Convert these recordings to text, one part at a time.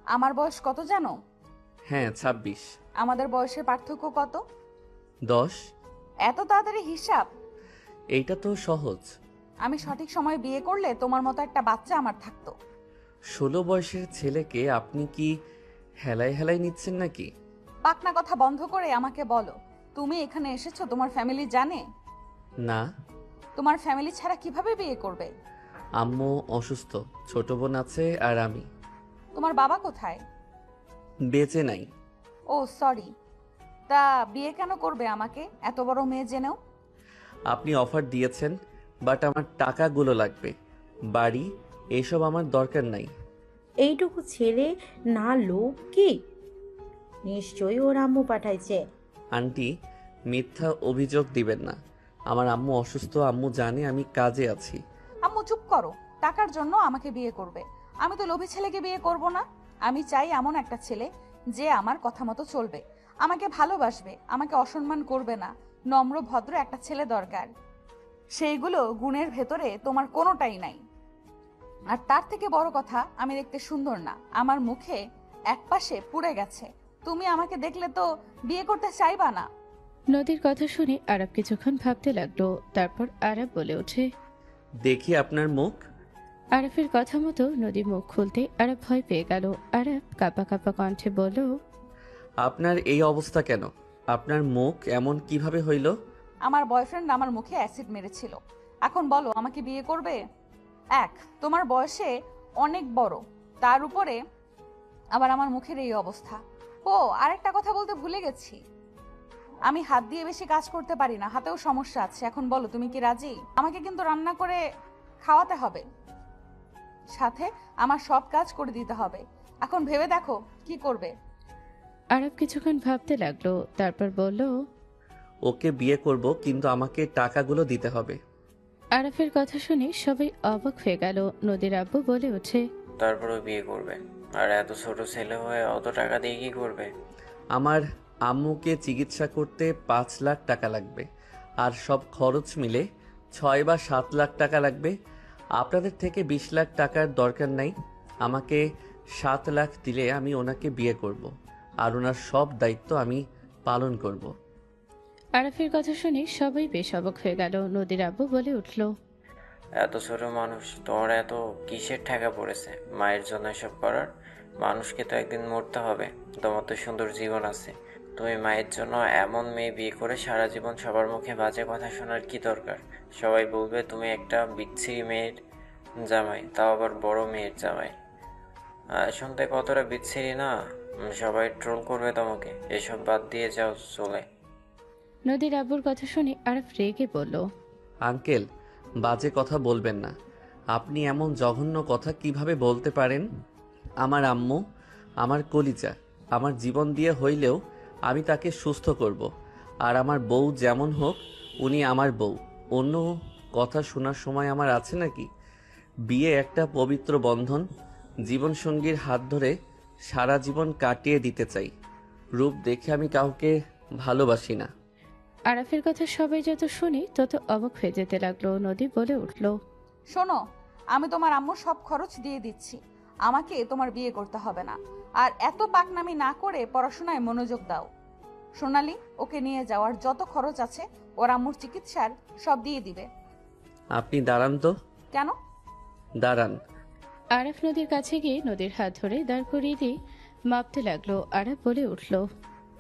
আমার বয়স কত জানো? হ্যাঁ, 26। আমাদের বয়সের পার্থক্য কত? 10। এত তাড়াতাড়ি হিসাব? এইটা তো সহজ। আমি সঠিক সময়ে বিয়ে করলে তোমার মতো একটা বাচ্চা আমার থাকতো। 16 বয়সের ছেলেকে আপনি কি হেলায় হেলায় নিচ্ছেন নাকি? পাকনা কথা বন্ধ করে আমাকে বলো, তুমি এখানে এসেছো তোমার ফ্যামিলি জানে? না। তোমার ফ্যামিলি ছাড়া কিভাবে বিয়ে করবে? আম্মু অসুস্থ, ছোট বোন আছে আর আমি। তোমার বাবা কোথায়? বেঁচে নাই। ও সরি। তা বিয়ে কেন করবে আমাকে, এত বড় মেয়ে জেনেও? আপনি অফার দিয়েছেন, বাট আমার টাকাগুলো লাগবে। বাড়ি এসব আমার দরকার নাই। এইটুকু ছেলে না লোক কি? নিশ্চয়ই ওর আম্মু পাঠাইছে। আন্টি, মিথ্যা অভিযোগ দিবেন না। আমার আম্মু অসুস্থ, আম্মু জানে আমি কাজে আছি। আম্মু চুপ করো। টাকার জন্য আমাকে বিয়ে করবে? আমি তো লোভী ছেলেকে বিয়ে করব না। আমি চাই এমন একটা ছেলে যে আমার কথা মতো চলবে, আমাকে ভালোবাসবে, আমাকে অসম্মান করবে না। নম্র ভদ্র একটা ছেলে দরকার। সেইগুলো গুণের ভেতরে তোমার কোনোটাই নাই। আর তার থেকে বড় কথা, আমি দেখতে সুন্দর না, আমার মুখে একপাশে পুড়ে গেছে। তুমি আমাকে দেখলে তো বিয়ে করতে চাইবা না। নদীর কথা শুনে আরব কিছুক্ষণ ভাবতে লাগলো। তারপর আরব বলে ওঠে। দেখি আপনার মুখ। আরবের কথা মতো নদী মুখ খুলতে আরব ভয় পেয়ে গেল। আরব কাঁপা কাঁপা কণ্ঠে বলল, আপনার এই অবস্থা কেন? আপনার মুখ এমন কিভাবে হইল? আমার বয়ফ্রেন্ড আমার মুখে অ্যাসিড মেরেছিল। এখন বলো, আমাকে বিয়ে করবে? এক, তোমার বয়সে অনেক বড়, তার উপরে আবার আমার মুখের এই অবস্থা। ও, আরেকটা কথা বলতে ভুলে গেছি, আমি হাত দিয়ে বেশি কাজ করতে পারি না, হাতেও সমস্যা আছে। এখন বলো, তুমি কি রাজি? আমাকে কিন্তু রান্না করে খাওয়াতে হবে, সাথে আমার সব কাজ করে দিতে হবে। এখন ভেবে দেখো কি করবে। আরব কিছুক্ষণ ভাবতে লাগলো। তারপর বলল, ওকে বিয়ে করব, কিন্তু আমাকে টাকাগুলো দিতে হবে। আরবের কথা শুনে সবাই অবাক হয়ে গেল। নদীর আব্বু বলে ওঠে, তারপরও বিয়ে করবে? আর এত ছোট ছেলে হয়ে অত টাকা দিয়ে কি করবে? আমার আম্মুকে চিকিৎসা করতে 5 লাখ টাকা লাগবে, আর সব খরচ মিলে 6 বা 7 লাখ টাকা লাগবে। আপনাদের থেকে 20 লাখ টাকার দরকার নাই। আমাকে 7 লাখ দিলে আমি ওনাকে বিয়ে করব, আর ওনার সব দায়িত্ব আমি পালন করব। আরবের কথা শুনে সবাই বেশ অবাক হয়ে গেল। নদীর আব্বু বলে উঠল, এত ছোট মানুষ, তোমার এত কিসের ঠেকা পড়েছে মায়ের জন্য এসব করার? মানুষকে তো একদিন মরতে হবে। তোমার তো সুন্দর জীবন আছে। তুমি মায়ের জন্য এমন মেয়ে বিয়ে করে সারা জীবন সবার মুখে বাজে কথা শোনার কি দরকার? সবাই বলবে তুমি একটা বিচ্ছিরি মেয়ের জামাই, তাও আবার বড় মেয়ের জামাই। শুনতে কতটা বিচ্ছিরি না? সবাই ট্রোল করবে তোমাকে। এসব বাদ দিয়ে যাও চলে। নদীর আব্বুর কথা শুনে আরব রেগে বলল, আঙ্কেল, বাজে কথা বলবেন না। আপনি এমন জঘন্য কথা কিভাবে বলতে পারেন? আমার আম্মু আমার কলিজা, আমার জীবন দিয়ে হইলেও আমি তাকে সুস্থ করব। আর আমার বউ যেমন হোক, উনি আমার বউ। অন্য কথা শোনার সময় আমার আছে নাকি? বিয়ে একটা পবিত্র বন্ধন, জীবনসঙ্গীর হাত ধরে সারা জীবন কাটিয়ে দিতে চাই। রূপ দেখে আমি কাউকে ভালোবাসি না। আরাফের কথা সবাই যত শুনে তত অবাক হয়ে যেতে লাগলো। নদী বলে উঠল, শোনো, আমি তোমার আম্মুর সব খরচ দিয়ে দিচ্ছি, আমাকে তোমার বিয়ে করতে হবে না। আর এত পাকনামি না করে পড়াশোনায় মনোযোগ দাও। সোনালি, ওকে নিয়ে যাওয়ার যত খরচ আছে ওর আম্মুর চিকিৎসার সব দিয়ে দিবে। আপনি দাঁড়ান তো। কেন? দাঁড়ান। আরাফ নদীর কাছে গিয়ে নদীর হাত ধরে দাঁড় করিয়ে দিয়ে মাপতে লাগলো। আরাফ বলে উঠল,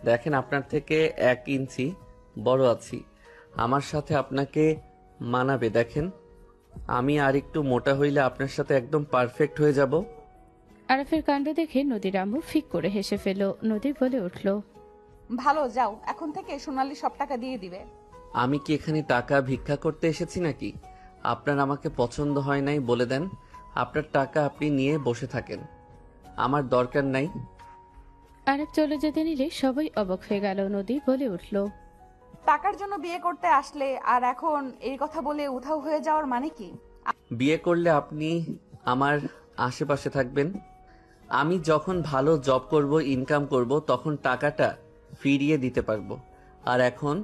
দেখেন, আপনার থেকে 1 ইঞ্চি বড় আছি, আমার সাথে আপনাকে মানাবে। দেখেন, আমি আর একটু মোটা হইলে আপনার সাথে একদম পারফেক্ট হয়ে যাব। আরাফের কাণ্ড দেখে নদীর আম্মু ফিক করে হেসে ফেলল। নদী বলে উঠল, ভালো, যাও, এখন থেকে সোনালি সব টাকা দিয়ে দিবে। আমি কি এখানে টাকা ভিক্ষা করতে এসেছি নাকি? আপনার আমাকে পছন্দ হয় নাই বলে দেন, আপনার টাকা আপনি নিয়ে বসে থাকেন, আমার দরকার নাই। আরাফ চলে যেতে নিলে সবাই অবাক হয়ে গেল। নদী বলে উঠল, টাকার জন্য বিয়ে করতে আসলে আর এখন এই কথা বলে উধাও হয়ে যাওয়ার মানে কি? বিয়ে করলে আপনি আমার আশেপাশে থাকবেন। আমি যখন ভালো জব করব, ইনকাম করব, তখন টাকাটা ফিরিয়ে দিতে পারবো। আর এখন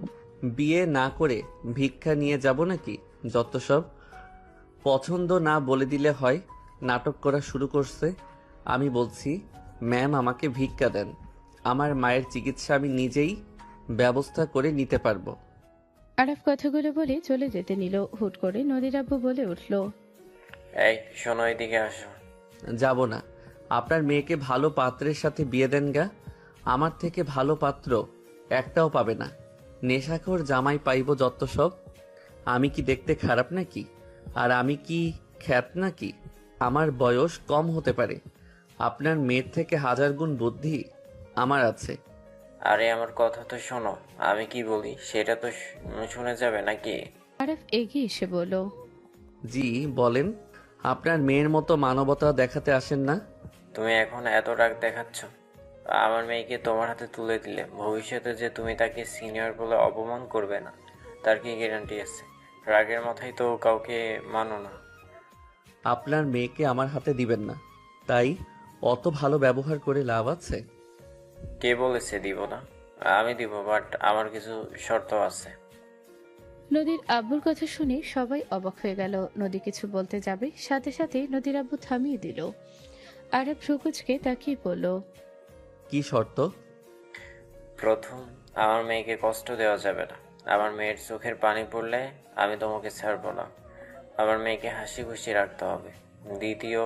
বিয়ে না করে ভিক্ষা নিয়ে যাব নাকি? যত সব। পছন্দ না বলে দিলে হয়। নাটক করা শুরু করছে। আমি বলছি, ম্যাম আমাকে ভিক্ষা দেন, আমার মায়ের চিকিৎসা আমি নিজেই ব্যবস্থা করে নিতে পারবো। আরাফ কথাগুলো বলে চলে যেতে নিল। হুট করে নদীর আব্বু বলে উঠল, এই শোনো, এদিকে আসো। যাব না। আপনার মেয়েকে ভালো পাত্রের সাথে বিয়ে দেন গা। আমার থেকে ভালো পাত্র একটাও পাবে না। নেশাখোর জামাই পাইব যত সব। আমি কি দেখতে খারাপ নাকি? আর আমি কি খ্যাত নাকি? আমার বয়স কম হতে পারে, আপনার মেয়ের থেকে 1000 গুণ বুদ্ধি আমার আছে। আরে আমার কথা তো শোনো, আমি কি বলি সেটা তো শুনে যাবে নাকি? আরাফ এগিয়ে এসে বলল, জি বলেন। আপনার মেয়ের মতো মানবতা দেখাতে আসেন না? তুমি এখন এত রাগ দেখাচ্ছ। আমার মেয়েকে তোমার হাতে তুলে দিলে ভবিষ্যতে যে তুমি তাকে সিনিয়র বলে অপমান করবে না, তার কি গ্যারান্টি আছে? রাগের মাথায় তো কাউকে মানো না। আপনার মেয়েকে আমার হাতে দিবেন না, তাই অত ভালো ব্যবহার করে লাভ আছে? কে বলেছে দিব না? আমি দিব, বাট আমার কিছু শর্ত আছে। নদীর আব্বুর কথা শুনে সবাই অবাক হয়ে গেল। নদী কিছু বলতে যাবে, সাথে সাথে নদীর আব্বু থামিয়ে দিল। আরাফ সুকুচকে তাকিয়ে পড়ল। কি শর্ত? প্রথম, আমার মেয়েকে কষ্ট দেওয়া যাবে না। আমার মেয়ের চোখের পানি পড়লে আমি তোমাকে ছাড়বো না। আমার মেয়েকে হাসি খুশি রাখতে হবে। দ্বিতীয়,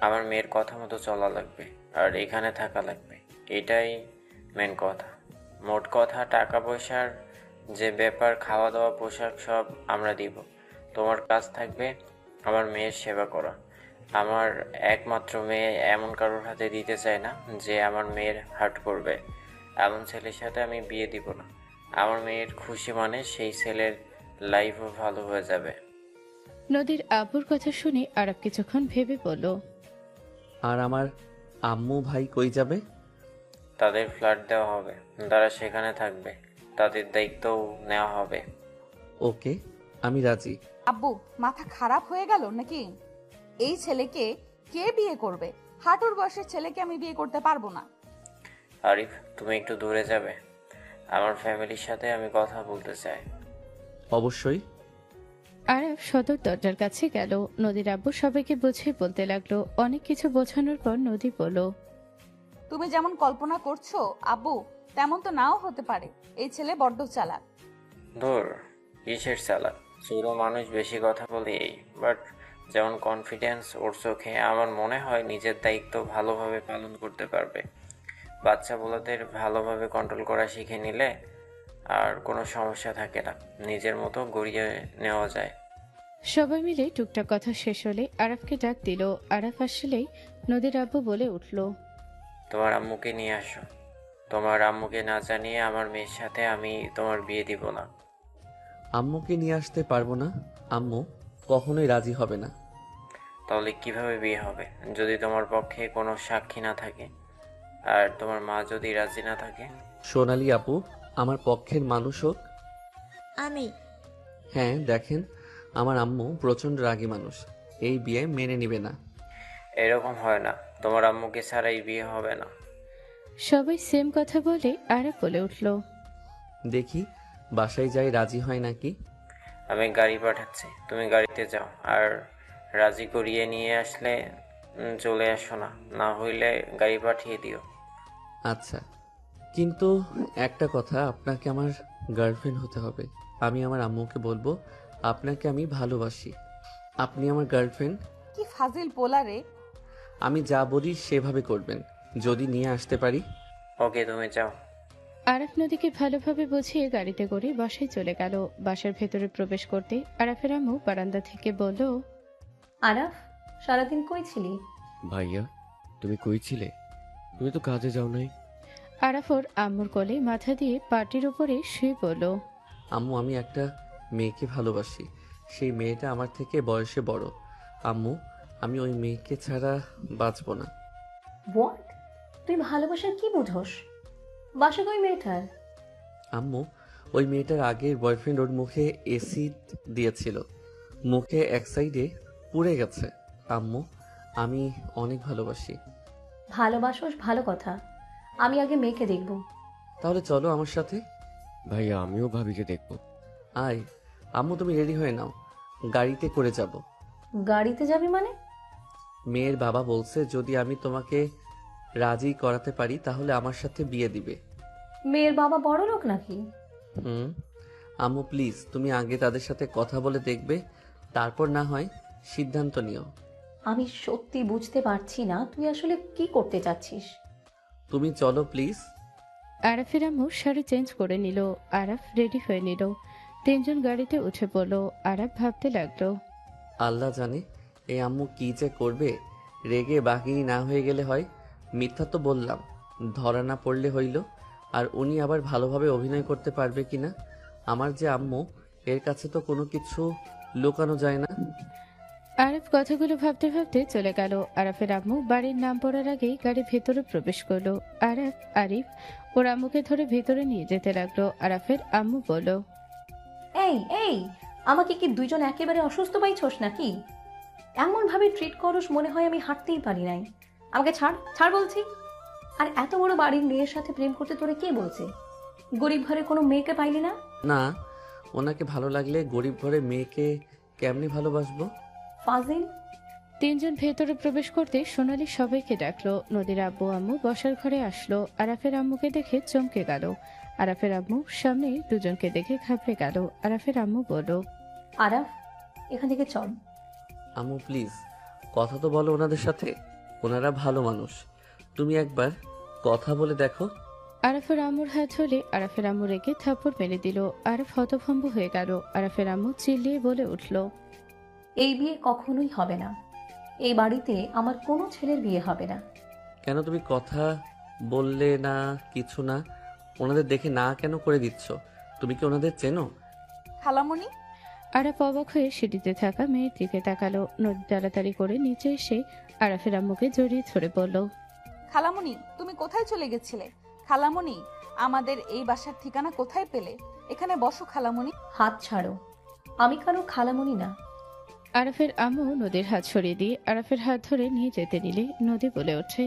আমার মেয়ের কথা মতো চলা লাগবে আর এখানে থাকা লাগবে। এটাই মেন কথা। মোট কথা, টাকা পয়সার যে ব্যাপার, খাওয়া দাওয়া, পোশাক সব আমরা দিব। তোমার কাজ থাকবে আমার মেয়ের সেবা করা। আমার একমাত্র মেয়ে এমন কারোর হাতে দিতে চাই না যে আমার মেয়ের হার্ট করবে। এমন ছেলের সাথে আমি বিয়ে দিব না। আমার মেয়ের খুশি মানে সেই ছেলের লাইফও ভালো হয়ে যাবে। নদীর আব্বুর কথা শুনে আরাফ কিছুক্ষণ ভেবে বলল, আর আমার আম্মু ভাই কই যাবে? তাদের ফ্ল্যাট দেওয়া হবে, তারা সেখানে থাকবে, তাদের দায়িত্বও নেওয়া হবে। ওকে, আমি রাজি। আব্বু মাথা খারাপ হয়ে গেল নাকি? এই ছেলেকে কে বিয়ে করবে? হাঁটুর বয়সের ছেলেকে আমি বিয়ে করতে পারবো না। আরিফ, তুমি একটু দূরে যাবে? আমার ফ্যামিলির সাথে আমি কথা বলতে চাই। অবশ্যই। আরাফ সদর দরজার কাছে গেল। নদীর আব্বু সবাইকে বুঝিয়ে বলতে লাগলো। অনেক কিছু বোঝানোর পর নদী বলল, তুমি যেমন কল্পনা করছো আব্বু, তেমন তো নাও হতে পারে। এই ছেলে বড্ড চালাক। ধুর, কিসের চালাক? ছোটো মানুষ বেশি কথা বলে এই, বাট যেমন কনফিডেন্স ওর চোখে, আমার মনে হয় নিজের দায়িত্ব ভালোভাবে পালন করতে পারবে। বাচ্চা বলাদের ভালোভাবে কন্ট্রোল করা শিখে নিলে আর কোনো সমস্যা থাকে না, নিজের মতো গড়িয়ে নেওয়া যায়। সবাই মিলে টুকটাক কথা শেষ হলে আরাফকে ডাক দিল। আরাফ আসলেই নদীর আব্বু বলে উঠল, তোমার আম্মুকে নিয়ে আসো। তোমার আম্মুকে না জানিয়ে আমার মেয়ের সাথে আমি তোমার বিয়ে দিব না। আম্মুকে নিয়ে আসতে পারবো না। আম্মু কখনোই রাজি হবে না। তাহলে কিভাবে বিয়ে হবে যদি তোমার পক্ষে কোনো সাক্ষী না থাকে আর তোমার মা যদি রাজি না থাকে? সোনালি আপু আমার পক্ষের মানুষ হোক। আমি হ্যাঁ দেখেন, আমার আম্মু প্রচণ্ড রাগী মানুষ, এই বিয়ে মেনে নিবে না। এরকম হয় না, তোমার আম্মুকে ছাড়াই বিয়ে হবে না। সবাই সেম কথা বলে আরাফ বলে উঠল, দেখি বাসায় যাই রাজি হয় নাকি। আমি গাড়ি পাঠাচ্ছি, তুমি গাড়িতে যাও। আর রাজি করিয়ে নিয়ে আসলে চলে আসো না, না হইলে গাড়ি পাঠিয়ে দিও। আচ্ছা, কিন্তু একটা কথা, আপনাকে আমার গার্লফ্রেন্ড হতে হবে। আমি আমার আম্মুকে বলবো আপনাকে আমি ভালোবাসি, আপনি আমার গার্লফ্রেন্ড। কি ফাজিল পোলা রে। আমি যা বলি সেভাবে করবেন, যদি নিয়ে আসতে পারি। ওকে, তুমি যাও। আরাফ নদীকে ভালোভাবে বুঝিয়ে গাড়িতে করে বাসায় চলে গেল। বাসার ভেতরে প্রবেশ করতে আরাফের আম্মু বারান্দা থেকে বলল, আরাফ, সারাদিন কই ছিলি? ভাইয়া, তুমি কই ছিলে? তুমি তো কাজে যাও নাই। আরাফ ওর আম্মুর কোলে মাথা দিয়ে পাটির উপরে শুয়ে পড়ল। আম্মু আমি একটা মেয়েকে ভালোবাসি, সেই মেয়েটা আমার থেকে বয়সে বড়। আম্মু আমি ওই মেয়েকে ছাড়া বাঁচব না। হোয়াট? তুই ভালোবাসার কি বুঝোস? বাসা কই মেয়েটার? আম্মু ওই মেয়েটার আগের বয়ফ্রেন্ড ওর মুখে অ্যাসিড দিয়েছিল, মুখে এক সাইডে পুড়ে গেছে। আম্মু আমি অনেক ভালোবাসি। ভালোবাসোস ভালো কথা, আমি আগে মেয়েকে দেখব। তাহলে চলো আমার সাথে। ভাইয়া, আমিও ভাবিকে দেখবো। আয় আম্মু, তুমি রেডি হয়ে নাও, গাড়িতে করে যাব। গাড়িতে যাবি মানে? মেয়ের বাবা বলছে যদি আমি তোমাকে রাজি করাতে পারি তাহলে আমার সাথে বিয়ে দিবে। মেয়ের বাবা বড় লোক নাকি? হুম। আম্মু প্লিজ তুমি আগে তাদের সাথে কথা বলে দেখবে, তারপর না হয় সিদ্ধান্ত নিও। আমি সত্যি বুঝতে পারছি না তুই আসলে কি করতে চাচ্ছিস। তুমি চলো প্লিজ। আরাফের আম্মু শাড়ি চেঞ্জ করে নিল। আরাফ রেডি হয়ে নিল। তিনজন গাড়িতে উঠে পড়ল। আরাফ ভাবতে লাগলো, আল্লাহ জানে এই আম্মু কি যে করবে। রেগে বাহিনী না হয়ে গেলে হয়। মিথ্যা তো বললাম, ধরা না পড়লে হইল। আর উনি আবার ভালোভাবে অভিনয় করতে পারবে কিনা। আমার যে আম্মু, এর কাছে তো কোনো কিছু লুকানো যায় না। আরাফ কথাগুলো ভাবতে ভাবতে চলে গেল। আরাফের আম্মু বাড়ির নাম পড়ার আগেই গাড়ি ভেতরে প্রবেশ করলো। আরিফ ওর আম্মুকে ধরে ভেতরে নিয়ে যেতে লাগলো। আরাফের আম্মু বলল, এই এই আমাকে কি দুইজন একেবারে অসুস্থ পাইছস নাকি? এমন ভাবে ট্রিট করস মনে হয় আমি হাঁটতেই পারি নাই। আমাকে ছাড় ছাড় বলছি। আর এত বড় বাড়ির মেয়ের সাথে প্রেম করতে তোরে কে বলছে? গরিব ঘরে কোনো মেয়েকে পাইলি না? না, ওনাকে ভালো লাগলে গরিব ঘরে মেয়েকে কেমনে ভালোবাসবো? ফাজিল। তিনজন ভেতরে প্রবেশ করতে সোনালি সবাইকে ডাকলো। নদীর আব্বু আম্মু বসার ঘরে আসলো। আরাফের আম্মুকে দেখে চমকে গেল। আরাফের আম্মু সামনে দুজনকে দেখে ঘাবড়ে গেল। আরাফের আম্মু বলল, আরাফ এখান থেকে চল। আম্মু প্লিজ কথা তো বলো ওনাদের সাথে, ওনারা ভালো মানুষ। তুমি একবার কথা বলে দেখো। আরাফের আম্মুর হাত ধরে আরাফের আম্মু রেগে থাপ্পড় মেরে দিল। আরাফ হতভম্ব হয়ে গেল। আরাফের আম্মু চিল্লিয়ে বলে উঠল, এই বিয়ে কখনোই হবে না। এই বাড়িতে আমার কোনো ছেলের বিয়ে হবে না। কেন তুমি কথা বললে না? কিছু না, ওনাদের দেখে না কেন করে দিচ্ছ? তুমি কি ওনাদের চেনো? খালামণি, আরাফ অবাক হয়ে সিঁড়িতে থাকা মেয়ের দিকে তাকালো। নদী তাড়াতাড়ি করে নিচে এসে আরাফের আম্মুকে জড়িয়ে ধরে বলল, খালামণি তুমি কোথায় চলে গেছিলে? খালামণি, আমাদের এই বাসার ঠিকানা কোথায় পেলে? এখানে বসো খালামণি। হাত ছাড়ো, আমি কারো খালামণি না। আরাফের আম্মু নদীর হাত সরিয়ে দিয়ে আরাফের হাত ধরে নিয়ে যেতে নিলে নদী বলে ওঠে,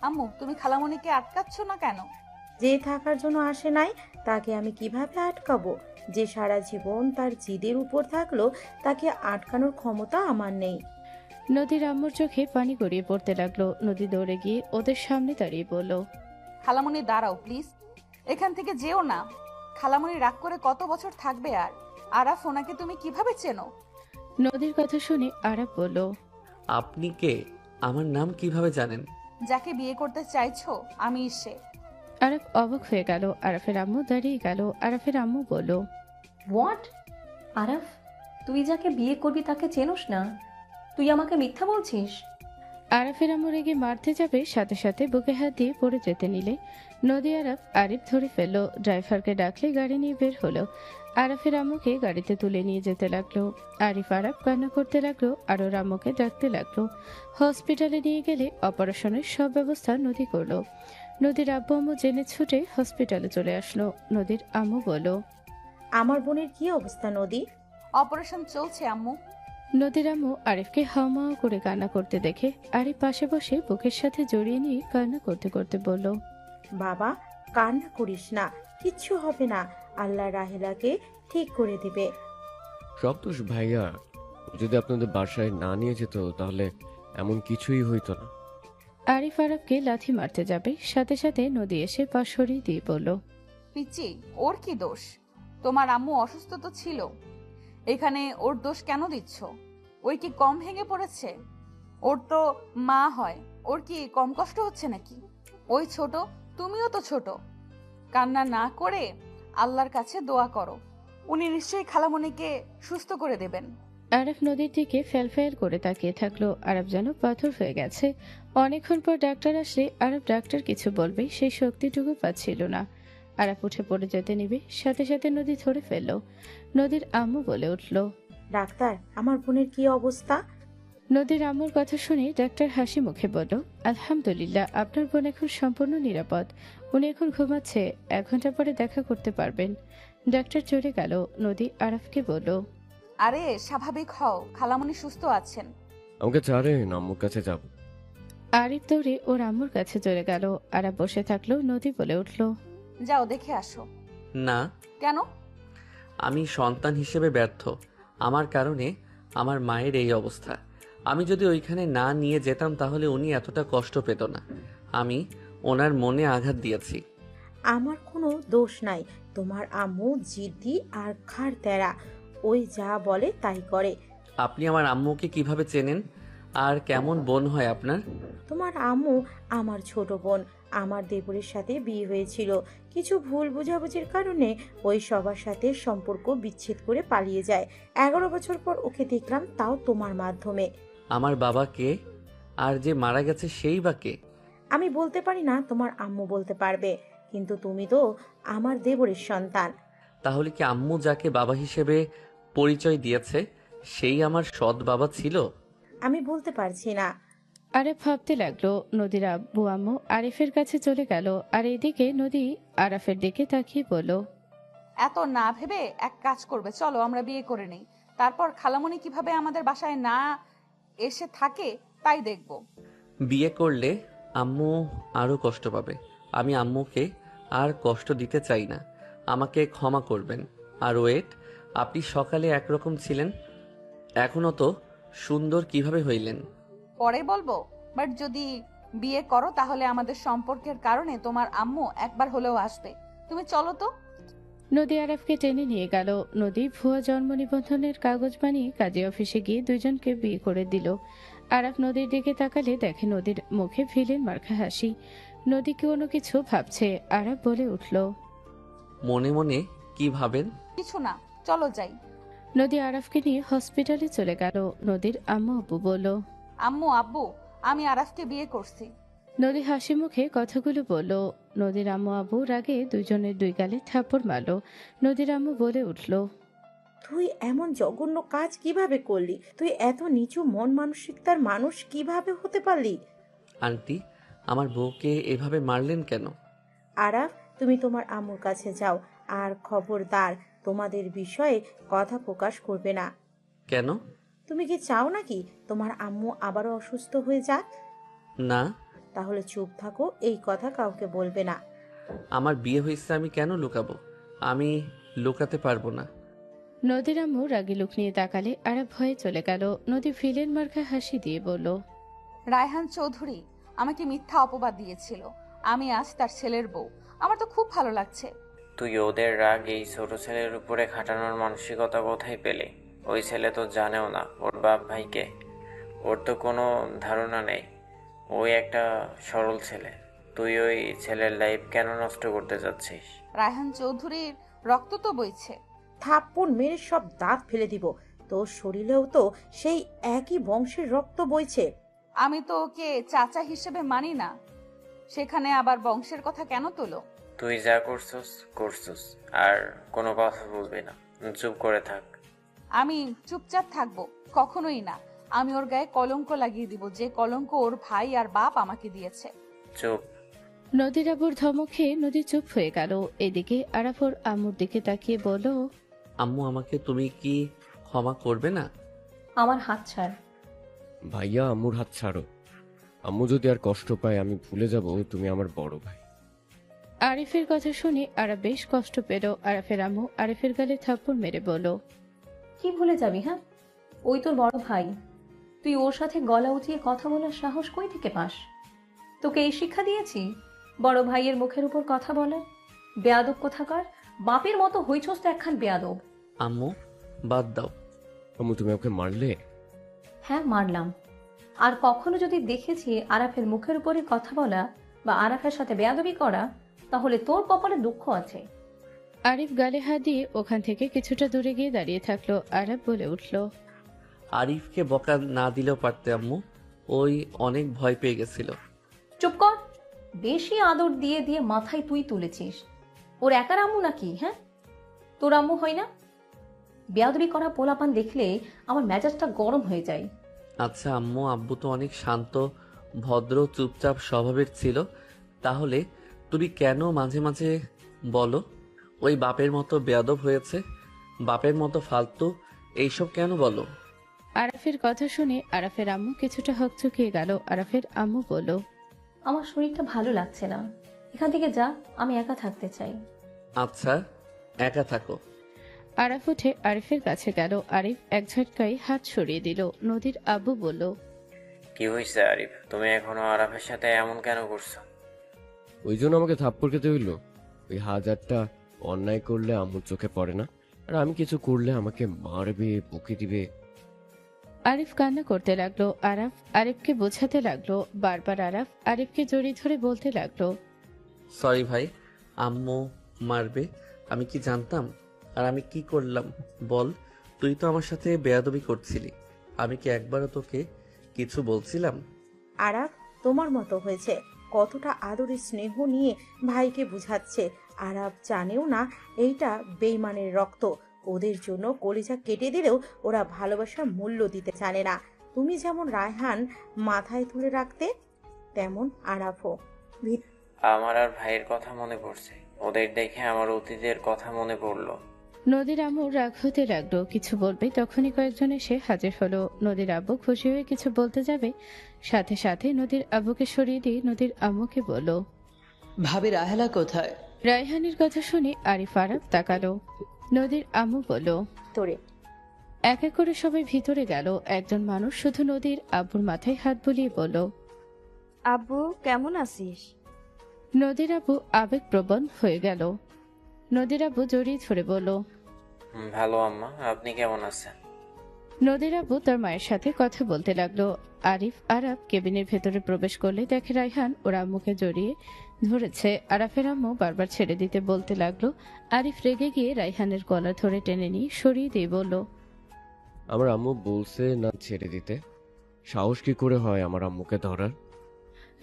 আম্মু তুমি খালামণিকে আটকাচ্ছ না কেন? যে থাকার জন্য আসে নাই তাকে আমি কিভাবে আটকাবো? যে সারা জীবন তার জিদের উপর থাকলো তাকে আটকানোর ক্ষমতা আমার নেই। নদীর আম্মুর চোখে পানি গড়িয়ে পড়তে লাগলো। নদী দৌড়ে গিয়ে ওদের সামনে দাঁড়িয়ে বলল, খালামণি দাঁড়াও প্লিজ, এখান থেকে যেও না। খালামণি রাগ করে কত বছর থাকবে? আর আরাফ ওনাকে তুমি কিভাবে চেনো? নদীর কথা শুনে আরাফ বলল, আপনি কে? আমার নাম কিভাবে জানেন? যাকে বিয়ে করতে চাইছো আমি সে। আরাফ অবাক হয়ে গেল। আরাফের আম্মু দাঁড়িয়ে গেল। আরাফের আম্মু বলল, হোয়াট? আরাফ, তুই যাকে বিয়ে করবি তাকে চেনোস না? তুই আমাকে মিথ্যা বলছিস? আরাফের আম্মু রেগে মারতে যাবে, সাথে সাথে বুকে হাত দিয়ে পড়ে যেতে নিলে নদী আরিফ ধরে ফেললো। ড্রাইভারকে ডাকলে গাড়ি নিয়ে বের হলো। আরাফের আম্মুকে গাড়িতে তুলে নিয়ে যেতে লাগলো। আরিফ আরাফ কান্না করতে লাগলো আর ওর আম্মুকে ডাকতে লাগলো। হসপিটালে নিয়ে গেলে অপারেশনের সব ব্যবস্থা নদী করলো। নদীর আব্বু আম্মু জেনে ছুটে হসপিটালে চলে আসলো। নদীর আম্মু বলল, আমার বোনের কি অবস্থা নদী? অপারেশন চলছে আম্মু। নদীর আম্মু আরিফকে হাওমাও করে কান্না করতে দেখে আরিফ পাশে বসে বুকের সাথে জড়িয়ে নিয়ে কান্না করতে করতে বলল, বাবা কান্না করিস না, কিচ্ছু হবে না, আল্লাহ রাহেলাকে ঠিক করে দিবে। সব দোষ ভাইয়া। ও যদি আপনাদের বাসায় না নিয়ে যেত তাহলে এমন কিছুই হইতো না। আরিফ আরাফকে লাথি মারতে যাবে, সাথে সাথে নদী এসে পা সরিয়ে দিয়ে বলল, পিচি, ওর কি দোষ? তোমার আম্মু অসুস্থ তো ছিল, এখানে ওর দোষ কেন দিচ্ছ? ওই কি কম ভেঙে পড়েছে? ওর তো মা হয়, ওর কি কম কষ্ট হচ্ছে নাকি? ওই ছোট, তুমিও তো ছোট। কান্না না করে আল্লাহর কাছে দোয়া করো, উনি নিশ্চয়ই খালামণিকে সুস্থ করে দেবেন। আরাফ নদীর দিকে ফ্যাল করে তাকিয়ে থাকলো। আরাফ যেন পাথর হয়ে গেছে। অনেকক্ষণ পর ডাক্তার আসলে আরাফ ডাক্তার কিছু বলবে সেই শক্তিটুকু পাচ্ছিল না। আরাফ উঠে পড়ে যেতে নিবে, সাথে সাথে নদী ধরে ফেললো। নদীর আম্মু বলে উঠল, ডাক্তার আমার বোনের কি অবস্থা? নদীর আম্মুর কথা শুনে ডাক্তার হাসি মুখে বলল, আলহামদুলিল্লাহ, আপনার বোন এখন সম্পূর্ণ নিরাপদ। উনি এখন ঘুমাচ্ছে, 1 ঘন্টা পরে দেখা করতে পারবেন। ডাক্তার চলে গেল। নদী আরাফকে বলল, আরে স্বাভাবিক হও, খালামণি সুস্থ আছেন। আমাকে ছাড়েন, আম্মুর কাছে যাব। আরিফ দৌড়ে ওর আম্মুর কাছে চলে গেল। আরাফ বসে থাকলো। নদী বলে উঠল, যাও দেখে আসো। না, কেন? আমি সন্তান হিসেবে ব্যর্থ। আমার কারণে আমার মায়ের এই অবস্থা। আমি যদি ওইখানে না নিয়ে যেতাম তাহলে উনি এতটা কষ্ট পেত না। আমি ওনার মনে আঘাত দিয়েছি। আমার কোনো দোষ নাই। তোমার আম্মু জিদ্দি আর খাড় তেরা, ওই যা বলে তাই করে। আপনি আমার আম্মুকে কিভাবে চেনেন? আর কেমন বোন হয় আপনার? তোমার আম্মু আমার ছোট বোন। আমার দেবরের সাথে বিয়ে হয়েছিল, কিছু ভুল বোঝাবুঝির কারণে ওই সবার সাথে সম্পর্ক বিচ্ছেদ করে পালিয়ে যায়। 11 বছর পর ওকে দেখলাম, তাও তোমার মাধ্যমে। আমার বাবা কে? আর যে মারা গেছে সেই বা কে? আমি বলতে পারি না, তোমার আম্মু বলতে পারবে। কিন্তু তুমি তো আমার দেবরের সন্তান। তাহলে কি আম্মু যাকে বাবা হিসেবে পরিচয় দিয়েছে সেই আমার সৎ বাবা ছিল? আমি বলতে পারছি না। আরিফ ভাবতে লাগলো। নদীর আব্বু আম্মু আরিফের কাছে চলে গেল, আর এদিকে নদী আরাফের দিকে তাকিয়ে বলল, এত না ভেবে এক কাজ করবে, চলো আমরা বিয়ে করে নেই। তারপর খালামণি কিভাবে আমাদের বাসায় না এসে থাকে তাই দেখব। বিয়ে করলে আম্মু আরও কষ্ট পাবে। আমি আম্মুকে আর কষ্ট দিতে চাই না। আমাকে ক্ষমা করবেন। আর ওয়েট, আপনি সকালে একরকম ছিলেন, এখনও তো সুন্দর কিভাবে হইলেন? পরে বলবো, বাট যদি বিয়ে করো তাহলে আমাদের সম্পর্কের কারণে তোমার আম্মু একবার হলেও আসবে। তুমি চলো তো। নদী আরাফকে টেনে নিয়ে গেল। নদী ভুয়া জন্ম নিবন্ধনের কাগজ বানিয়ে কাজী অফিসে গিয়ে দুজনকে বিয়ে করে দিল। আরাফ নদীর দিকে তাকালে দেখে নদীর মুখে ভিলেন মার্কা হাসি। নদী কোনো কিছু ভাবছে। আরাফ বলে উঠল, মনে মনে কি ভাবেন? কিছু না, চলো যাই। নদী আরাফকে নিয়ে হসপিটালে চলে গেল। নদীর আম্মু আব্বু বলল, আম্মু আব্বু, আমি আরাফকে বিয়ে করছি। নদী হাসি মুখে কথাগুলো বলল। নদীর আম্মু আব্বু রাগে দুজনের দুই গালে থাপ্পড় মারল। নদীর আম্মু বলে উঠল, তুই এমন জঘন্য কাজ কিভাবে করলি? তুই এত নিচু মন মানসিকতার মানুষ কিভাবে হতে পারলি? আন্টি, আমার বউকে এভাবে মারলেন কেন? আরাফ, তুমি তোমার আম্মুর কাছে যাও, আর খবরদার তোমাদের বিষয়ে কথা প্রকাশ করবে না। কেন? তুমি কি চাও নাকি তোমার আম্মু আবারও অসুস্থ হয়ে যাক? না, তাহলে চুপ থাকো, এই কথা কাউকে বলবে না। আমার বিয়ে হয়েছে, আমি কেন লুকাবো? আমি লুকাতে পারবো না। নদীর আম্মু রাগী লুক নিয়ে তাকালে আরাফ ভয়ে চলে গেল। নদী ভিলেন মার্কা হাসি দিয়ে বলল, রায়হান চৌধুরী আমাকে মিথ্যা অপবাদ দিয়েছিল। আমি আজ তার ছেলের বউ। আমার তো খুব ভালো লাগছে। তুই ওদের রাগ এই ছোট ছেলের উপরে খাটানোর মানসিকতা কোথায় পেলে? ওই ছেলে তো জানেও না ওর বাপ ভাইকে। ওর তো কোনো ধারণা নেই। ওই একটা সরল ছেলে। তুই ওই ছেলের লাইফ কেন নষ্ট করতে যাচ্ছিস? রায়হান চৌধুরীর রক্ত তো বইছে। থাপ্পড় মেরে সব দাঁত ফেলে দিব। তোর শরীরেও তো সেই একই বংশের রক্ত বইছে। আমি তো ওকে চাচা হিসেবে মানি না, সেখানে আবার বংশের কথা কেন তোলো? তুই যা করছস করছস, আর কোনো কথা বলবি না, চুপ করে থাক। আমি চুপচাপ থাকবো? কখনোই না। আমি ওর গায়ে কলঙ্ক লাগিয়ে দিব, যে কলঙ্ক ওর ভাই আর বাপ আমাকে দিয়েছে। চুপ। নদীর আব্বুর ধমক খেয়ে নদী চুপ হয়ে গেল। এদিকে আরাফ ওর আম্মুর দিকে তাকিয়ে বলল, আম্মু, আমাকে তুমি কি ক্ষমা করবে না? আমার হাত ছাড়। ভাইয়া, আম্মুর হাত ছাড়ো। আম্মু যদি আর কষ্ট পায় আমি ভুলে যাব তুমি আমার বড় ভাই। আরিফের কথা শুনে আরাফ বেশ কষ্ট পেল। আরাফের আম্মু আরিফের গালে থাপ্পড় মেরে বলল, কি ভুলে যাবি? হ্যাঁ, ওই তোর বড় ভাই। তুই ওর সাথে গলা উঁচিয়ে কথা বলার সাহস কই থেকে পাস? তোকে এই শিক্ষা দিয়েছি বড় ভাইয়ের মুখের উপর কথা বলার? বেয়াদব কোথাকার! বাপের মতো হইছস তো একখান বেয়াদব। আম্মু, বাদ দাও। আম্মু, তুমি ওকে মারলে? হ্যাঁ, মারলাম। আর কখনো যদি দেখেছি আরাফের মুখের উপরে কথা বলা বা আরাফের সাথে বেয়াদবি করা, তাহলে তোর কপালে দুঃখ আছে। আরিফ গালে হাত দিয়ে ওখান থেকে কিছুটা দূরে গিয়ে দাঁড়িয়ে থাকলো। আরাফ বলে উঠল, আরিফকে বকা না দিলেও পারতে আম্মু, ওই অনেক ভয় পেয়ে গেছিল। চুপ কর! বেশি আদর দিয়ে দিয়ে মাথায় তুই তুলেছিস। ওর একার আম্মু নাকি? হ্যাঁ, তোর আম্মু হয় না? বেয়াদবি করা পোলাপান দেখলে আমার মেজাজটা গরম হয়ে যায়। আচ্ছা আম্মু, আব্বু তো অনেক শান্ত, ভদ্র, চুপচাপ স্বভাবের ছিল। তাহলে তুমি কেন মাঝে মাঝে বলো ওই বাপের মতো বেয়াদব হয়েছে, বাপের মতো ফালতু, এইসব কেন বলো? আরাফের কথা শুনে আরাফের আম্মু কিছুটা হকচকিয়ে গেল। আরাফের আম্মু বলল, আমার শরীরটা ভালো লাগছে না, এখান থেকে যা, আমি একা থাকতে চাই। আচ্ছা, একা থাকো। আরাফ উঠে আরিফের কাছে গেল। আরিফ এক ঝটকায় হাত সরিয়ে দিল। নদীর আব্বু বলল, কি হয়েছে আরিফ, তুমি এখনো আরাফের সাথে এমন কেন করছো? ওই জন্য আমাকে থাপ্পড় খেতে হইলো? ওই হাজারটা অন্যায় করলে আম্মুর চোখে পড়ে না, আর আমি কিছু করলে আমাকে মারবে, বকে দিবে। আরিফ কান্না করতে লাগলো। আরাফ আরিফকে বোঝাতে লাগলো। বারবার আরাফ আরিফকে জড়িয়ে ধরে বলতে লাগলো, সরি ভাই, আম্মু মারবে, আমি কি জানতাম? আর আমি কি করলাম বল? তুই তো আমার সাথে বেয়াদবি করছিলি, আমি কি একবারও তোকে কিছু বলছিলাম? আরাফ তোমার মতো হয়েছে, কতটা আদরে স্নেহ নিয়ে ভাইকে বুঝাচ্ছে। আরাফ জানেও না এইটা বেইমানের রক্ত। ওদের জন্য কলিজা কেটে দিলেও ওরা ভালোবাসার মূল্য দিতে জানে না। তুমি যেমন রায়হান মাথায় তুলে রাখতে, তেমন আরাফও। আমার আর ভাইয়ের কথা মনে পড়ছে, ওদের দেখে আমার অতীতের কথা মনে পড়লো। নদীর আম্মু রাগ হতে লাগলো। কিছু বলবে তখনই কয়েকজন এসে হাজির হলো। নদীর আব্বু খুশি হয়ে কিছু বলতে যাবে, সাথে সাথে নদীর আব্বুকে সরিয়ে দিয়ে নদীর আম্মুকে বলল, ভাবি রাহেলা কোথায়? রায়হানের কথা শুনে আরিফ আরাফ তাকালো। নদীর আম্মু বলল, তোরে এক এক করে সবাই ভিতরে গেল। একজন মানুষ শুধু নদীর আব্বুর মাথায় হাত বুলিয়ে বলল, আব্বু কেমন আছিস? নদীর আব্বু আবেগপ্রবণ হয়ে গেল। নদীর আব্বু জড়িয়ে ধরে বলল, ভালো আম্মা, আপনি কেমন আছেন? নদীর আব্বু তার মায়ের সাথে কথা বলতে লাগলো। আরিফ আরাফ কেবিনের ভেতরে প্রবেশ করলে দেখে রায়হান ওর আম্মুকে জড়িয়ে ধরেছে। আরাফের আম্মু বারবার ছেড়ে দিতে বলতে লাগলো। আরিফ রেগে গিয়ে রায়হানের গলা ধরে টেনে নিয়ে সরিয়ে দিয়ে বলল, আমার আম্মু বলছে না ছেড়ে দিতে। সাহস কি করে হয় আমার আম্মুকে ধরার?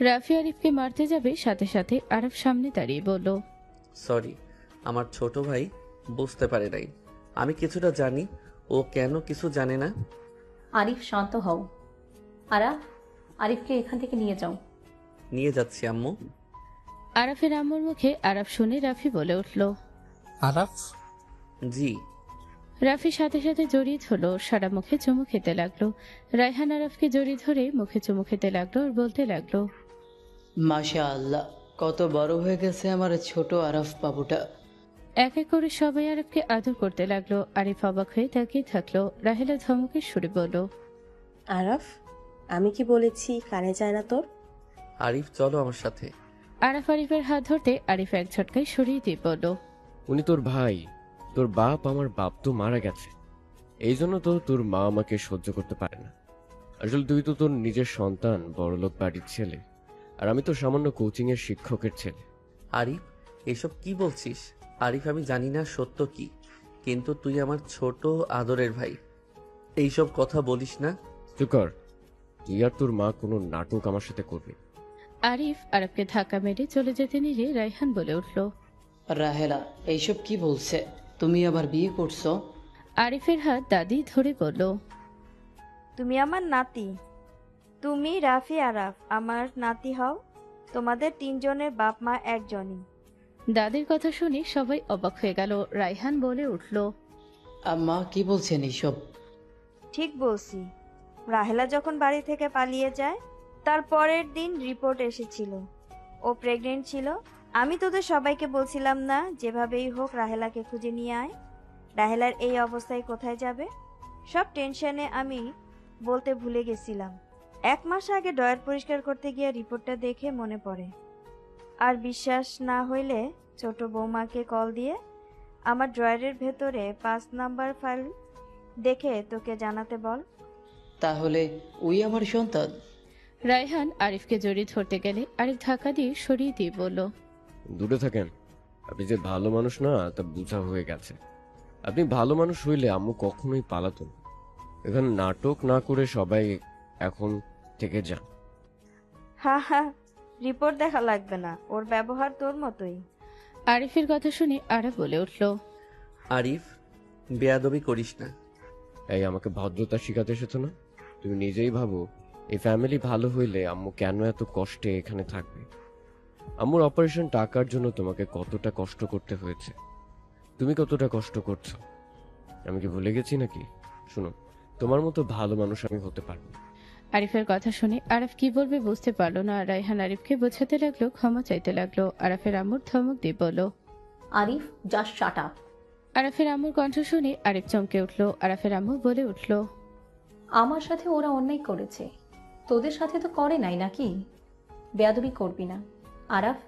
রাফি আরিফকে মারতে যাবে, সাথে সাথে আরাফ সামনে দাঁড়িয়ে বলল, সরি, আমার ছোট ভাই বুঝতে পারে নাই। আমি কিছুটা জানি, ও কেন কিছু জানে না। আরিফ শান্ত হও। আরিফকে এখান থেকে নিয়ে যাও। নিয়ে যাচ্ছি আম্মু। আরাফের আম্মুর মুখে আরাফ শুনে রাফি বলে উঠল, আরাফ? জি। রাফি সাথে সাথে জড়িয়ে ধরলো। সারা মুখে চুমু খেতে লাগলো। রায়হান আরাফকে জড়িয়ে ধরে মুখে চুমু খেতে লাগলো আর বলতে লাগলো, মাশাআল্লাহ, কত বড় হয়ে গেছে আমার ছোট আরাফ বাবুটা। এক এক করে সবাই আরিফকে আদর করতে লাগলো। আরিফ অবাক হয়ে তাকিয়ে থাকলো। রাহেলা ধমকের সুরে বলল, আরাফ, আমি কি বলেছি কানে যায় না তোর? আরিফ চলো আমার সাথে। আরিফের হাত ধরতে আরিফ এক ঝটকায় সরিয়ে দিয়ে বলল, উনি তোর ভাই, তোর বাপ। আমার বাপ তো মারা গেছে, এই জন্য তো তোর মা আমাকে সহ্য করতে পারে না। আসলে তুই তো তোর নিজের সন্তান, বড়লোক বাড়ির ছেলে, আর আমি তো সামান্য কোচিং এর শিক্ষকের ছেলে। আরিফ, এসব কি বলছিস? আরিফ, আমি জানি না সত্য কি, কিন্তু তুই আমার ছোট আদরের ভাই, এইসব কথা বলিস না। চুপ কর, তুই আর তোর মা কোনো নাটক আমার সাথে করবি। আরিফ আরবকে ধাক্কা মেরে চলে যেতে নিলে রায়হান বলে উঠল, রাহেলা এইসব কি বলছে? তুমি আবার বিয়ে করছো? আরিফের হাত দাদি ধরে বলল, তুমি আমার নাতি। তুমি রাফি আরাফ আমার নাতি হও। তোমাদের তিনজনের বাপ মা একজনই। দাদির কথা শুনে সবাই অবাক হয়ে গেল। রায়হান বলে উঠল, আম্মা কি বলছেন এইসব? ঠিক বলছি। রাহেলা যখন বাড়ি থেকে পালিয়ে যায়, তার পরের দিন রিপোর্ট এসেছিল ও প্রেগনেন্ট ছিল। আমি তোদের সবাইকে বলছিলাম না যেভাবেই হোক রাহেলাকে খুঁজে নিয়ে আয়। রাহেলার এই অবস্থায় কোথায় যাবে? সব টেনশনে আমি বলতে ভুলে গেছিলাম। 1 মাস আগে ড্রয়ার পরিষ্কার করতে গিয়ে রিপোর্টটা দেখে মনে পড়ে। আর বিশ্বাস না হইলে ছোট বৌমাকে কল দিয়ে আমার ড্রয়ারের ভেতরে 5 নাম্বার ফাইল দেখে তোকে জানাতে বল। তাহলে ওই আমার সন্তান? রায়হান আরিফকে জড়িয়ে ধরতে গেলে আরিফ ধাক্কা দিয়ে সরিয়ে দিয়ে বলল, দূরে থাকেন, আপনি যে ভালো মানুষ না তা বোঝা হয়ে গেছে। আপনি ভালো মানুষ হইলে আম্মু কখনোই পালাতো না। এখানে নাটক না করে সবাই এখন থেকে যান। হা হা, রিপোর্ট দেখা লাগবে না, ওর ব্যবহার তোর মতোই। আরিফের কথা শুনে আরা বলে উঠল, আরিফ, বেয়াদবি করিস না। এই আমাকে ভদ্রতা শিখাতে এসেছো না? তুমি নিজেই ভাবো, এই ফ্যামিলি ভালো হইলে আম্মু কেন এত কষ্টে এখানে থাকবে? আম্মুর অপারেশন টাকার জন্য তোমাকে কতটা কষ্ট করতে হয়েছে, তুমি কতটা কষ্ট করছো আমি কি ভুলে গেছি নাকি? শুনো, তোমার মতো ভালো মানুষ আমি হতে পারবো। আরিফের কথা শুনে আরাফ কি বলবে বুঝতে পারলো না। রায়হান আরিফকে বোঝাতে লাগলো, ক্ষমা চাইতে লাগলো। আরাফের আম্মুর ধমক দিয়ে বলল, আরিফ জাস্ট শাট আপ। আরাফের আম্মুর কণ্ঠ শুনে আরিফ চমকে উঠল। আরাফের আম্মু বলে উঠল, আমার সাথে ওরা অন্যায় করেছে, তোদের সাথে তো করে নাই নাকি? বেয়াদবি করবি না। আরাফ,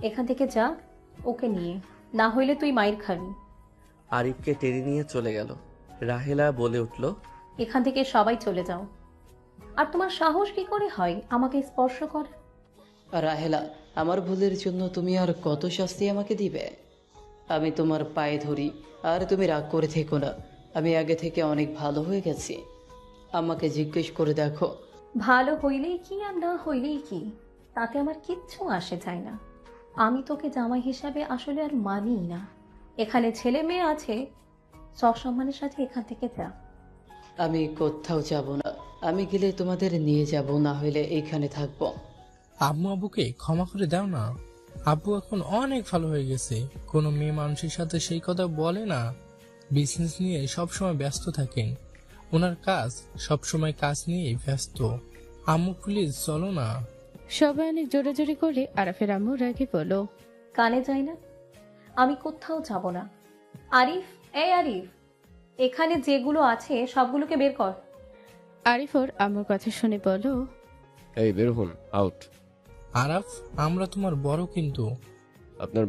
এখান থেকে যা ওকে নিয়ে, না হইলে তুই মাইর খাবি। আরিফকে টেনে নিয়ে চলে গেল। রাহেলা বলে উঠল, এখান থেকে সবাই চলে যাও। আর তোমার সাহস কি করে হয় আমাকে স্পর্শ করে? রাহেলা, আমার ভুলের জন্য তুমি আর কত শাস্তি আমাকে দিবে? আমি তোমার পায়ে ধরি, আর তুমি রাগ করে থেকো না। আমি আগে থেকে অনেক ভালো হয়ে গেছি। আমাকে জিজ্ঞেস করে দেখো। ভালো হইলেই কি আর না হইলেই কি, তাতে আমার কিচ্ছু আসে যায় না। আমি তোকে জামাই হিসাবে আসলে আর মানি না। এখানে ছেলে মেয়ে আছে, সসম্মানের সাথে এখান থেকে যা। আমি কোথাও যাব না। আমি গেলে তোমাদের নিয়ে যাব, না হইলে এইখানে থাকবো। আম্মু আব্বুকে ক্ষমা করে দাও না। আব্বু এখন অনেক ভালো হয়ে গেছে, কোনো মেয়ে মানুষের সাথে সেই কথা বলে না। বিজনেস নিয়ে সবসময় ব্যস্ত থাকেন, ওনার কাজ সবসময় কাজ নিয়েই ব্যস্ত। আম্মু প্লিজ চলো না। সবাই অনেক জোরাজোরি করলে আরাফের আম্মু রাগে বলল, কানে যাই না, আমি কোথাও যাব না। আরিফ, এই আরিফ, এখানে যেগুলো আছে সবগুলোকে বের কর। আরিফ ওর আম্মুর কথা শুনে বলল, এই বের হন, আউট। আরাফ, আমরা তোমার বড় কিন্তু। আপনার